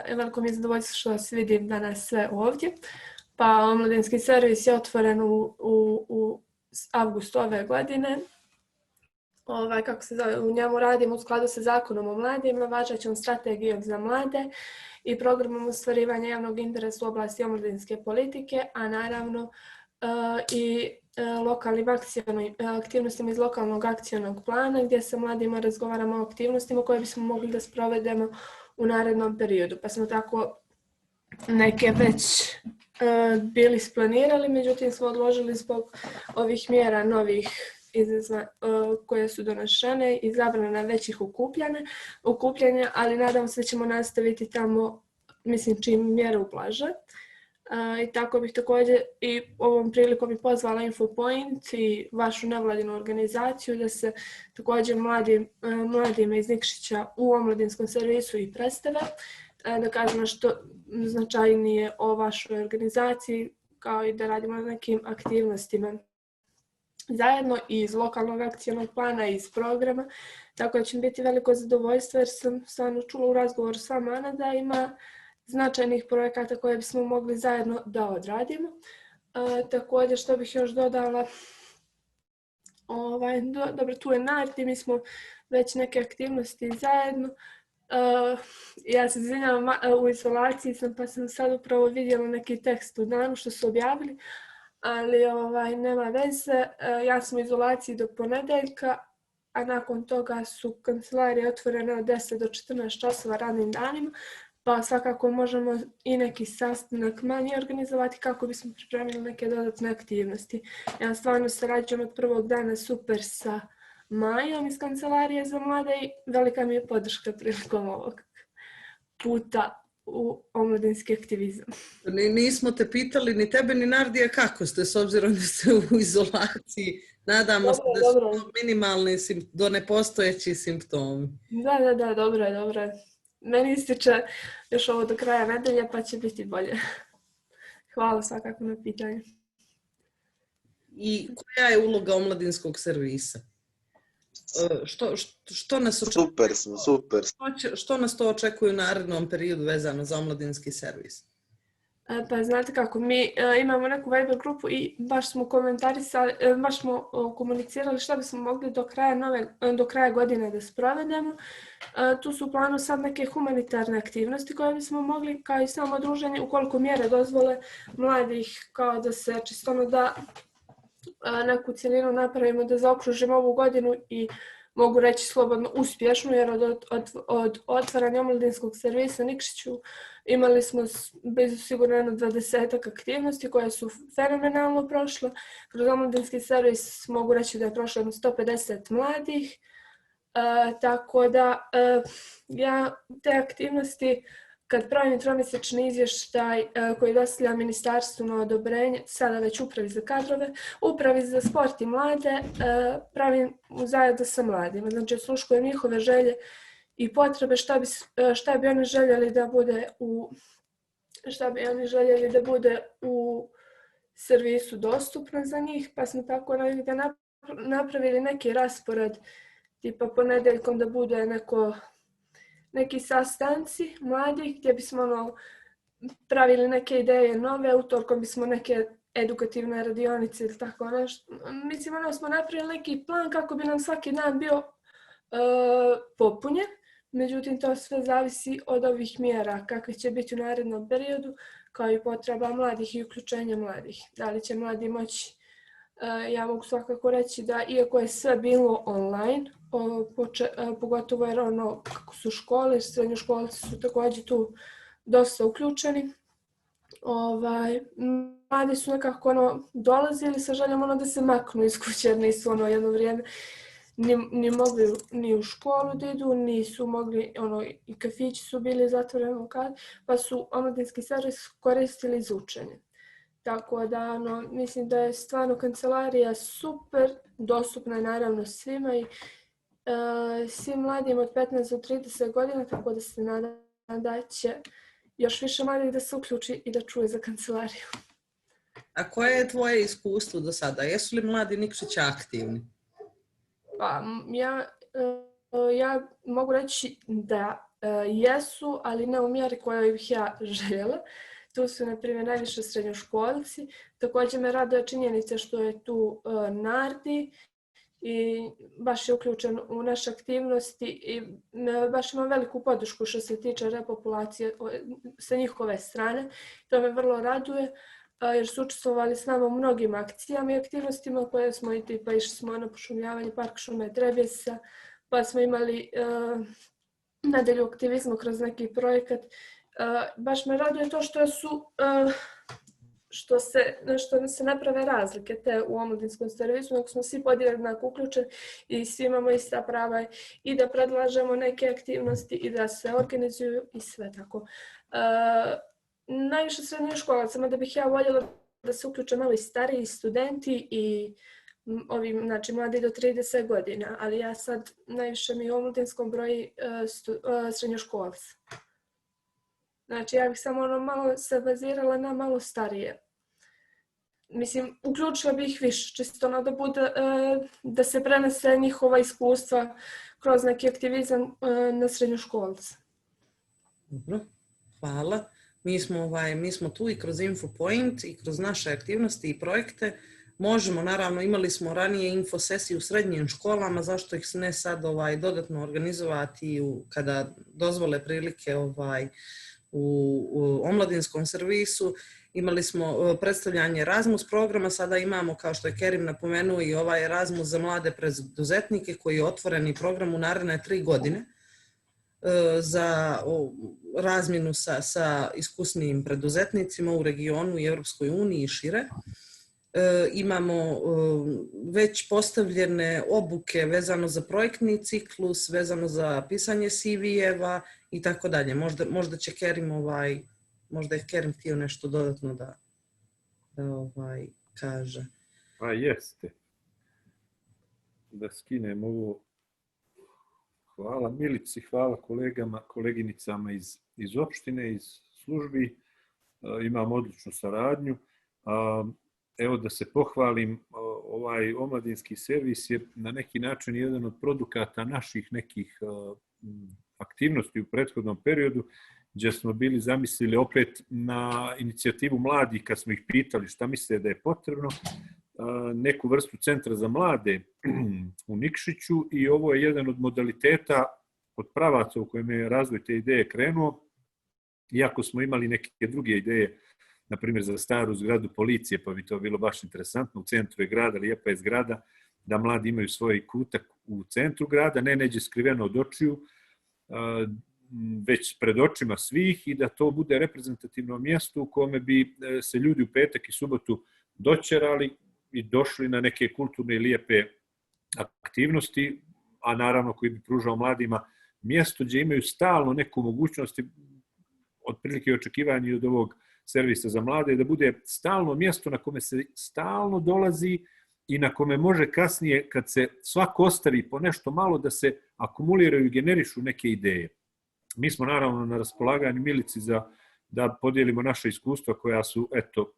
Veliko mi je zadovoljstvo što vas vidim danas sve ovdje. Pa omladinski servis je otvoren u avgustu ove godine. Kako se zove, u njemu radimo u skladu sa Zakonom o mladima, važećom strategijom za mlade i programom ostvarivanja javnog interesa u oblasti omladinske politike, a naravno i lokalnim aktivnostima iz lokalnog akcionog plana gdje sa mladima razgovaramo o aktivnostima koje bismo mogli da sprovedemo u narednom periodu. Pa smo tako neke već bili isplanirali, međutim smo odložili zbog ovih mjera novih koje su donošene i zabrana većih okupljanja, ali nadam se da ćemo nastaviti tamo, mislim, čim mjere ublaže. I tako bih također i ovom prilikom i pozvala Infopoint i vašu nevladinu organizaciju da se također mladima iz Nikšića u omladinskom servisu i predstave, da kažemo što značajnije o vašoj organizaciji, kao i da radimo na nekim aktivnostima zajedno i iz lokalnog akcionog plana i iz programa. Tako da će mi biti veliko zadovoljstvo jer sam stvarno čula u razgovoru s vama da ima značajnih projekata koje bismo mogli zajedno da odradimo. Također što bih još dodala, dobro, tu je Narti, mi smo već neke aktivnosti zajedno. Ja se izvinjavam, u izolaciji sam pa sam sad upravo vidjela neki tekst u danu što su objavili, ali nema veze, ja sam u izolaciji do ponedeljka, a nakon toga su kancelarije otvorene od 10 do 14 časova radnim danima, pa svakako možemo i neki sastanak manji organizovati kako bismo pripremili neke dodatne aktivnosti. Ja stvarno sarađujem od prvog dana super sa Majom iz Kancelarije za mlade i velika mi je podrška prilikom ovog puta u omladinski aktivizam. Nismo te pitali ni tebe ni Nardija kako ste, s obzirom da ste u izolaciji. Nadamo se da su to minimalni do nepostojeći simptomi. Da, dobro je. Meni ističe još ovo do kraja nedelje pa će biti bolje. Hvala svakako na pitanju. I koja je uloga omladinskog servisa? Što nas očekuje? Super. Što nas to očekuje u narednom periodu vezano za omladinski servis? Pa znate kako, mi imamo neku Viber grupu i baš smo komunicirali šta bismo mogli do kraja godine da sprovedemo. Tu su u planu sad neke humanitarne aktivnosti koje bismo mogli, kao i samo druženje, ukoliko mjere dozvole mladih, kao da se čisto da neku cjelinu napravimo, da zaokružimo ovu godinu i mogu reći slobodno uspješnu, jer od otvaranja omladinskog servisa Nikšiću imali smo sigurno 20 aktivnosti koje su fenomenalno prošle. Kroz omladinski servis mogu reći da je prošlo 150 mladih, tako da ja te aktivnosti kad pravim tromjesečni izvještaj koji dostavlja ministarstvu na odobrenje, sada već upravi za kadrove, upravi za sport i mlade, pravim zajedno sa mladima. Znači, osluškujem njihove želje i potrebe, šta bi oni željeli da bude u servisu dostupno za njih, pa smo tako negdje napravili neki raspored, tipa ponedeljkom da bude neki sastanci mladih gdje bismo pravili neke ideje nove, utorkom bismo neke edukativne radionice ili tako nešto. Mislim, smo napravili neki plan kako bi nam svaki dan bio popunjen, međutim to sve zavisi od ovih mjera kakve će biti u narednom periodu, kao i potreba mladih i uključenja mladih. Da li će mladi moći, ja mogu svakako reći da iako je sve bilo online, pogotovo jer kako su škole, srednjoškolci su također tu dosta uključeni. Mladi su nekako dolazili sa željom da se maknu iz kuće jer nisu jedno vrijeme ni mogli ni u školu da idu, nisu mogli, i kafići su bili zatvoreni, pa su omladinski servis koristili za učenje. Tako da, mislim da je stvarno kancelarija super, dostupna je naravno svima i svim mladima od 15 do 30 godina, tako da se nadam da će još više mladih da se uključi i da čuje za kancelariju. A koje je tvoje iskustvo do sada? Jesu li mladi Nikšića aktivni? Pa, ja mogu reći da jesu, ali ne u mjeri koju bih ja željela. Tu su, na primjer, najviše srednjoškolci. Također me raduje činjenica što je tu Nardi i baš je uključen u naše aktivnosti i baš ima veliku podršku što se tiče repopulacije sa njihove strane. To me vrlo raduje jer su učestvovali s nama u mnogim akcijama i aktivnostima koje smo išli smo na pošumljavanje Park šume Trebjesa, pa smo imali nedelju aktivizma kroz neki projekat. Baš me raduje to što se naprave razlike te u omladinskom servisu, nego smo svi podjednako uključeni i svi imamo ista prava i da predlažemo neke aktivnosti i da se organizuju i sve tako. Najviše srednjoškolaca, da bih ja voljela da se uključe malo i stariji studenti i ovi, znači, mladi do 30 godina, ali ja sad najviše mi u omladinskom broji srednjoškolca. Znači, ja bih samo malo se bazirala na malo starije. Mislim, uključila bih ih više, čisto da bude, da se prenese njihova iskustva kroz neki aktivizam na srednjoškolce. Dobro, hvala. Mi smo tu i kroz InfoPoint i kroz naše aktivnosti i projekte. Možemo, naravno, imali smo ranije infosesije u srednjim školama, zašto ih ne sad dodatno organizovati kada dozvole prilike u omladinskom servisu. Imali smo predstavljanje Erasmus programa, sada imamo, kao što je Kerim napomenuo, i ovaj Erasmus za mlade preduzetnike koji je otvoreni program u naredne 3 godine za razmjenu sa iskusnijim preduzetnicima u regionu i Europskoj uniji i šire. Imamo već postavljene obuke vezano za projektni ciklus, vezano za pisanje CV-eva i tako dalje. Možda će Kerim možda je Kerim htio nešto dodatno da kaže. Pa jeste. Da skinem ovo. Hvala Milici, hvala koleginicama iz opštine, iz službi. Imam odličnu saradnju. Evo da se pohvalim, ovaj omladinski servis je na neki način jedan od produkata naših nekih aktivnosti u prethodnom periodu, gdje smo bili zamislili opet na inicijativu mladih kad smo ih pitali šta misle da je potrebno, neku vrstu centra za mlade u Nikšiću i ovo je jedan od modaliteta, od pravaca u kojem je razvoj te ideje krenuo, iako smo imali neke druge ideje, na primjer za staru zgradu policije, pa bi to bilo baš interesantno, u centru je grada, lijepa je zgrada, da mladi imaju svoj kutak u centru grada, ne neđe skriveno od očiju, već pred očima svih i da to bude reprezentativno mjesto u kome bi se ljudi u petak i subotu doćerali i došli na neke kulturne i lijepe aktivnosti, a naravno koji bi pružao mladima mjesto gdje imaju stalno neku mogućnost otprilike očekivanje od ovog servisa za mlade, da bude stalno mjesto na kome se stalno dolazi i na kome može kasnije, kad se svako ostavi po nešto malo, da se akumuliraju i generišu neke ideje. Mi smo naravno na raspolaganju Milici da podijelimo naše iskustva koja su, eto,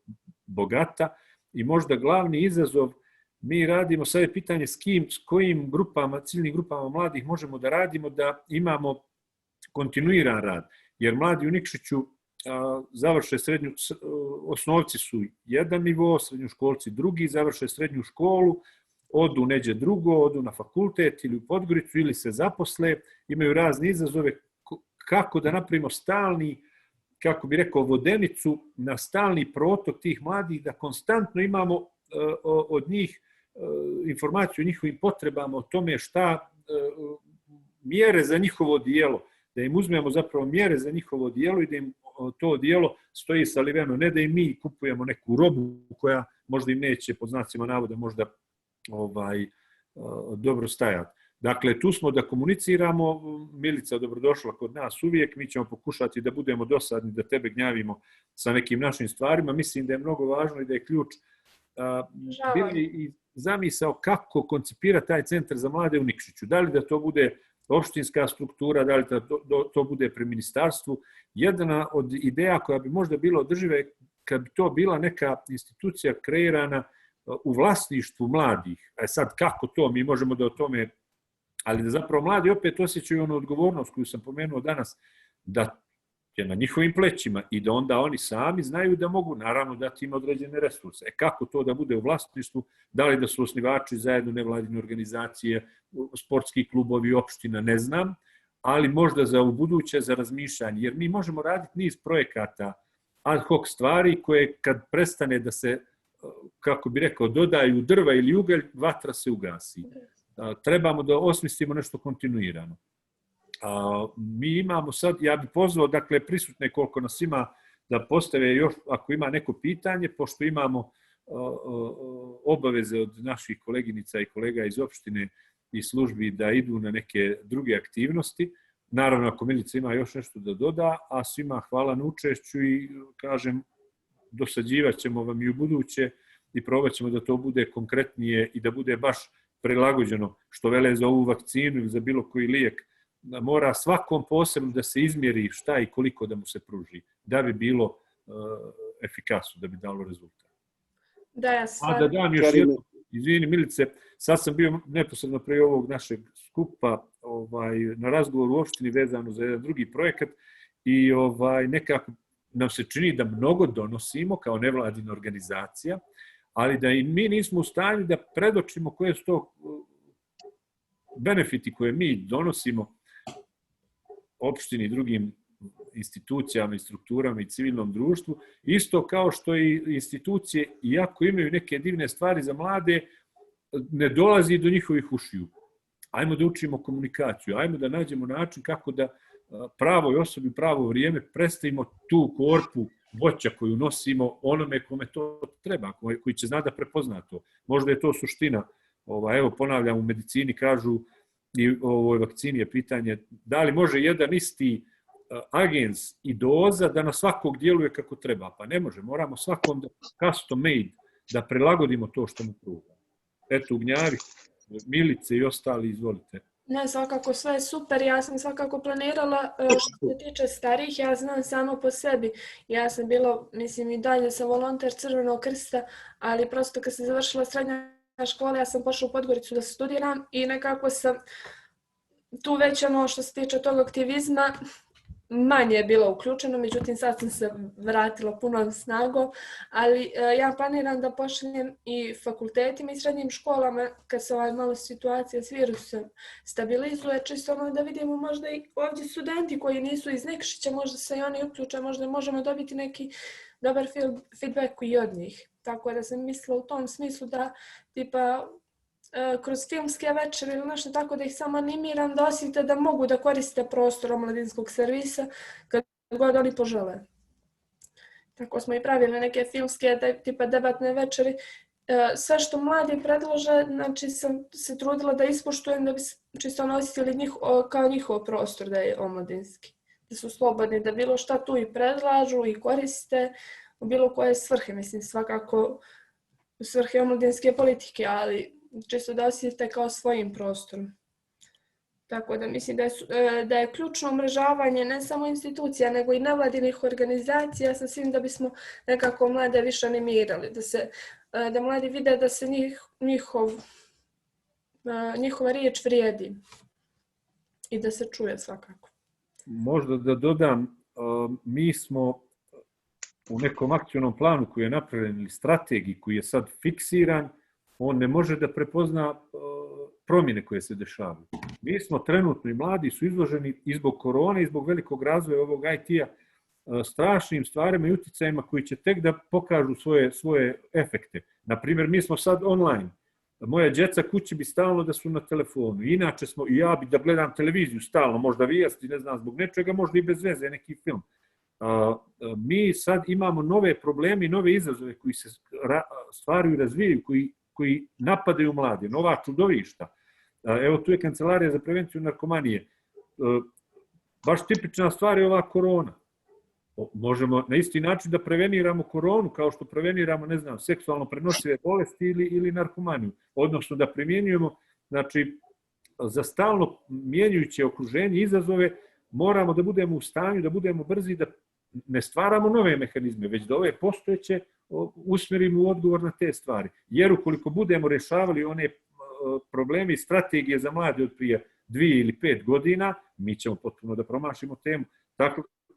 bogata i možda glavni izazov, mi radimo, sad je pitanje s kojim grupama, ciljnim grupama mladih možemo da radimo, da imamo kontinuiran rad, jer mladi u Nikšiću završe srednju, osnovci su jedan nivo, srednjoškolci drugi, završe srednju školu, odu neđe drugo, odu na fakultet ili u Podgoricu ili se zaposle, imaju razne izazove kako da napravimo stalni, kako bi rekao, vodenicu na stalni protok tih mladih, da konstantno imamo od njih informaciju o njihovim potrebama, o tome šta mjere za njihovo dijelo, da im uzmemo zapravo mjere za njihovo dijelo i da im to dijelo stoji saliveno, ne da im mi kupujemo neku robu koja možda im neće, pod znacima navoda, možda dobro stajati. Dakle, tu smo da komuniciramo, Milica dobrodošla kod nas uvijek, mi ćemo pokušati da budemo dosadni, da tebe gnjavimo sa nekim našim stvarima. Mislim da je mnogo važno i da je ključ bili i zamisao kako koncipira taj centar za mlade u Nikšiću. Da li da to bude opštinska struktura, da li da to bude pri ministarstvu. Jedna od ideja koja bi možda bila održiva je kad bi to bila neka institucija kreirana u vlasništvu mladih. Sad kako to, mi možemo da o tome, ali da zapravo mladi opet osjećaju onu odgovornost koju sam pomenuo danas, da je na njihovim plećima i da onda oni sami znaju da mogu naravno dati im određene resurse. Kako to da bude u vlasništvu, da li da su osnivači zajedno nevladine organizacije, sportski klubovi, opština, ne znam, ali možda za ubuduće, za razmišljanje, jer mi možemo raditi niz projekata, ad hoc stvari koje kad prestane da se, kako bi rekao, dodaju drva ili ugalj, vatra se ugasi. Trebamo da osmislimo nešto kontinuirano. Mi imamo sad, ja bih pozvao, dakle, prisutne koliko nas ima, da postave još, ako ima neko pitanje, pošto imamo obaveze od naših koleginica i kolega iz opštine i službi da idu na neke druge aktivnosti. Naravno, ako Milica ima još nešto da doda, a svima hvala na učešću i, kažem, dosađivat ćemo vam i u buduće i probat ćemo da to bude konkretnije i da bude baš prilagođeno, što vele za ovu vakcinu ili za bilo koji lijek, mora svakom posebno da se izmjeri šta i koliko da mu se pruži, da bi bilo efikasno, da bi dalo rezultat. A da dam još jedno, izvini Milice, sad sam bio neposredno pre ovog našeg skupa na razgovoru u opštini vezano za jedan drugi projekat i nekako nam se čini da mnogo donosimo kao nevladina organizacija, ali da i mi nismo u stanju da predočimo koje su to benefiti koje mi donosimo opštini i drugim institucijama i strukturama i civilnom društvu, isto kao što i institucije, iako imaju neke divne stvari za mlade, ne dolazi do njihovih ušiju. Ajmo da učimo komunikaciju, ajmo da nađemo način kako da pravoj osobi u pravo vrijeme predstavimo tu korpu voća koju nosimo onome kome to treba, koji će znati da prepozna to. Možda je to suština. Evo, ponavljam, u medicini kažu i u ovoj vakcini je pitanje da li može jedan isti agens i doza da na svakog djeluje kako treba. Pa ne može, moramo svakom custom made da prilagodimo to što mu pruža. Eto, Gnjavi, Milice i ostali, izvolite. Ne, svakako sve je super. Ja sam svakako planirala, što se tiče starih, ja znam samo po sebi. Ja sam bila, mislim, i dalje sam volonter Crvenog krsta, ali prosto kad sam završila srednja škola, ja sam pošla u Podgoricu da studiram i nekako sam tu već što se tiče tog aktivizma manje je bilo uključeno, međutim sad sam se vratila punom snagom, ali ja planiram da pošaljem i fakultetima i srednjim školama kad se malo situacija s virusom stabilizuje, čisto da vidimo možda i ovdje studenti koji nisu iz Nikšića, možda se i oni uključe, možda možemo dobiti neki dobar feedback i od njih. Tako da sam mislila u tom smislu da tipa kroz filmske večere ili nešto tako da ih samo animiram, da osjete da mogu da koriste prostor omladinskog servisa kad god oni požele. Tako smo i pravili neke filmske tipa debatne večeri. Sve što mladi predlože, znači sam se trudila da ispoštujem da bi čisto osjetili kao njihov prostor da je omladinski. da su slobodni da bilo šta tu i predlažu i koriste u bilo koje svrhe. Mislim, svakako u svrhe omladinske politike, ali čisto da osjetite kao svojim prostorom. Tako da mislim da je ključno umrežavanje ne samo institucija, nego i nevladinih organizacija sa svim da bismo nekako mlade više animirali, da mladi vide da se njihova riječ vrijedi i da se čuje svakako. Možda da dodam, mi smo u nekom akcionom planu koji je napravljen ili strategiji koji je sad fiksiran, on ne može da prepozna promjene koje se dešavaju. Mi smo trenutno i mladi su izloženi i zbog korone i zbog velikog razvoja ovog IT-a strašnim stvarima i utjecajima koji će tek da pokažu svoje efekte. Naprimjer, mi smo sad online. Moja djeca kući bi stalno da su na telefonu. Inače smo, i ja bi da gledam televiziju stalno, možda vijesti, ne znam, zbog nečega, možda i bez veze, neki film. Mi sad imamo nove probleme i nove izazove koji se stvaraju i razvijaju, koji napadaju mlade, nova čudovišta. Evo tu je Kancelarija za prevenciju narkomanije. Baš tipična stvar je ova korona. Možemo na isti način da preveniramo koronu kao što preveniramo, ne znam, seksualno prenosive bolesti ili narkomaniju. Odnosno da primjenjujemo, znači, za stalno mijenjujuće okruženje, izazove, moramo da budemo u stanju, da budemo brzi, da ne stvaramo nove mehanizme, već da ove postojeće usmjerimo u odgovor na te stvari. Jer ukoliko budemo rješavali one probleme i strategije za mlade od prije 2 ili 5 godina, mi ćemo potpuno da promašimo temu.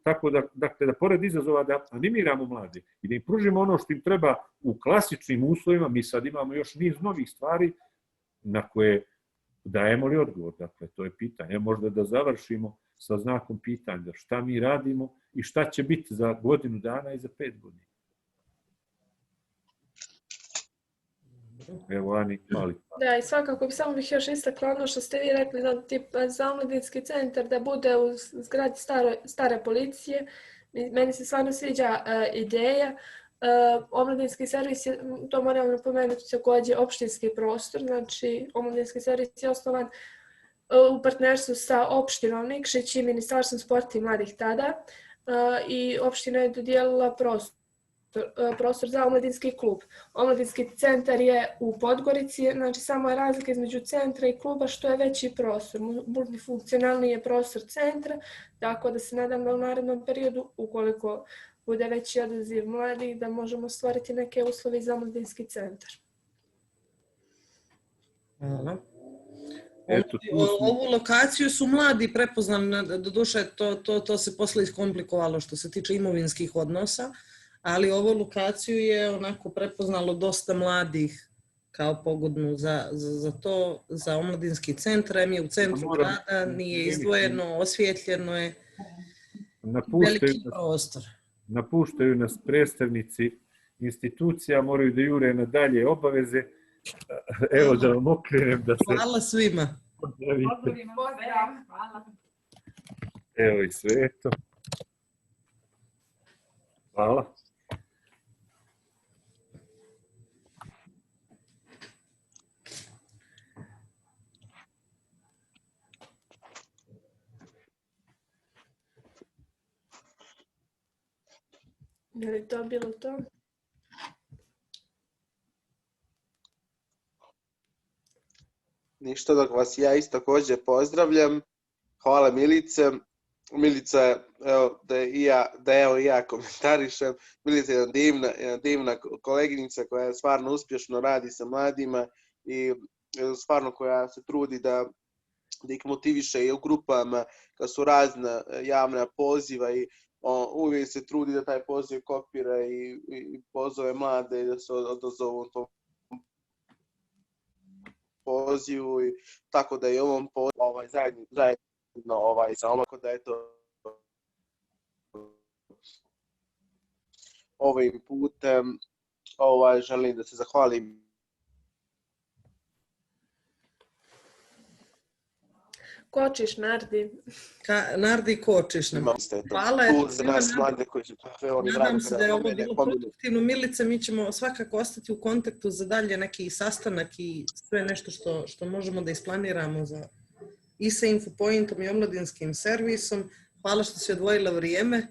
Tako da pored izazova da animiramo mlade i da im pružimo ono što im treba u klasičnim uslovima, mi sad imamo još niz novih stvari na koje dajemo li odgovor. Dakle, to je pitanje. Možda da završimo sa znakom pitanja šta mi radimo i šta će biti za godinu dana i za 5 godina. Evo, Ani, mali. Da, i svakako samo bih još istakla ono što ste vi rekli, za omladinski centar da bude u zgradi stare policije. Meni se stvarno sviđa ideja. Omladinski servis je, to moram napomenuti, također opštinski prostor, znači omladinski servis je osnovan u partnerstvu sa opštinom Nikšić i Ministarstvom sporta i mladih tada i opština je dodijelila prostor za omladinski klub. Omladinski centar je u Podgorici, znači samo je razlika između centra i kluba što je veći prostor. Multifunkcionalniji je prostor centra, tako da se nadam da u narednom periodu, ukoliko bude veći odaziv mladih, da možemo stvoriti neke uslove za omladinski centar. Hvala. Ovu lokaciju su mladi prepoznali, doduše to se posle iskomplikovalo što se tiče imovinskih odnosa, ali ovu lokaciju je onako prepoznalo dosta mladih kao pogodnu za to, za omladinski centar, mi je u centru grada, nije izdvojeno, osvjetljeno je, veliki prostor. Napuštaju nas predstavnici institucija, moraju da jure na dalje obaveze. Evo da vam okrenem da se... Hvala svima. Evo i Sveto. Hvala. Je li to bilo to? Ništa, dok vas ja isto također pozdravljam. Hvala Milice. Milica, evo, da ja komentarišem. Milica je jedna divna koleginica koja stvarno uspješno radi sa mladima i stvarno koja se trudi da ih motiviše i u grupama kad su razna javna poziva i uvijek se trudi da taj poziv kopira i pozove mlade i da se odazovu tom pozivu i tako da je ovom pozivu zajedno sa omladom da je to ovim putem želim da se zahvalim Kočiš, Nardi. Nardi kočiš nam. Hvala. Nadam se da je ovo bilo produktivno. Milice, mi ćemo svakako ostati u kontaktu za dalje neki sastanak i sve nešto što možemo da isplaniramo i sa Infopointom i omladinskim servisom. Hvala što si odvojila vrijeme.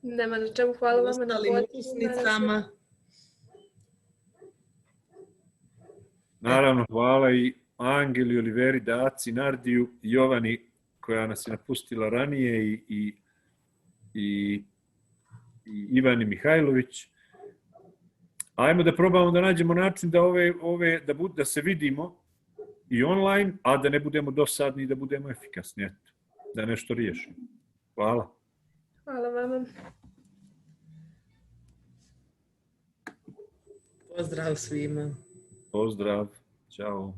Nema na čemu, hvala vama na Ostalim pozivu. učesnicama. Naravno, hvala i Angeli, Oliveri, Daci, Nardiju, Jovani, koja nas je napustila ranije i Ivani Mihajlović. Ajmo da probamo da nađemo način da da se vidimo i online, a da ne budemo dosadni i da budemo efikasni. Eto, da nešto riješimo. Hvala. Hvala vama. Pozdrav svima. Pozdrav. Ćao.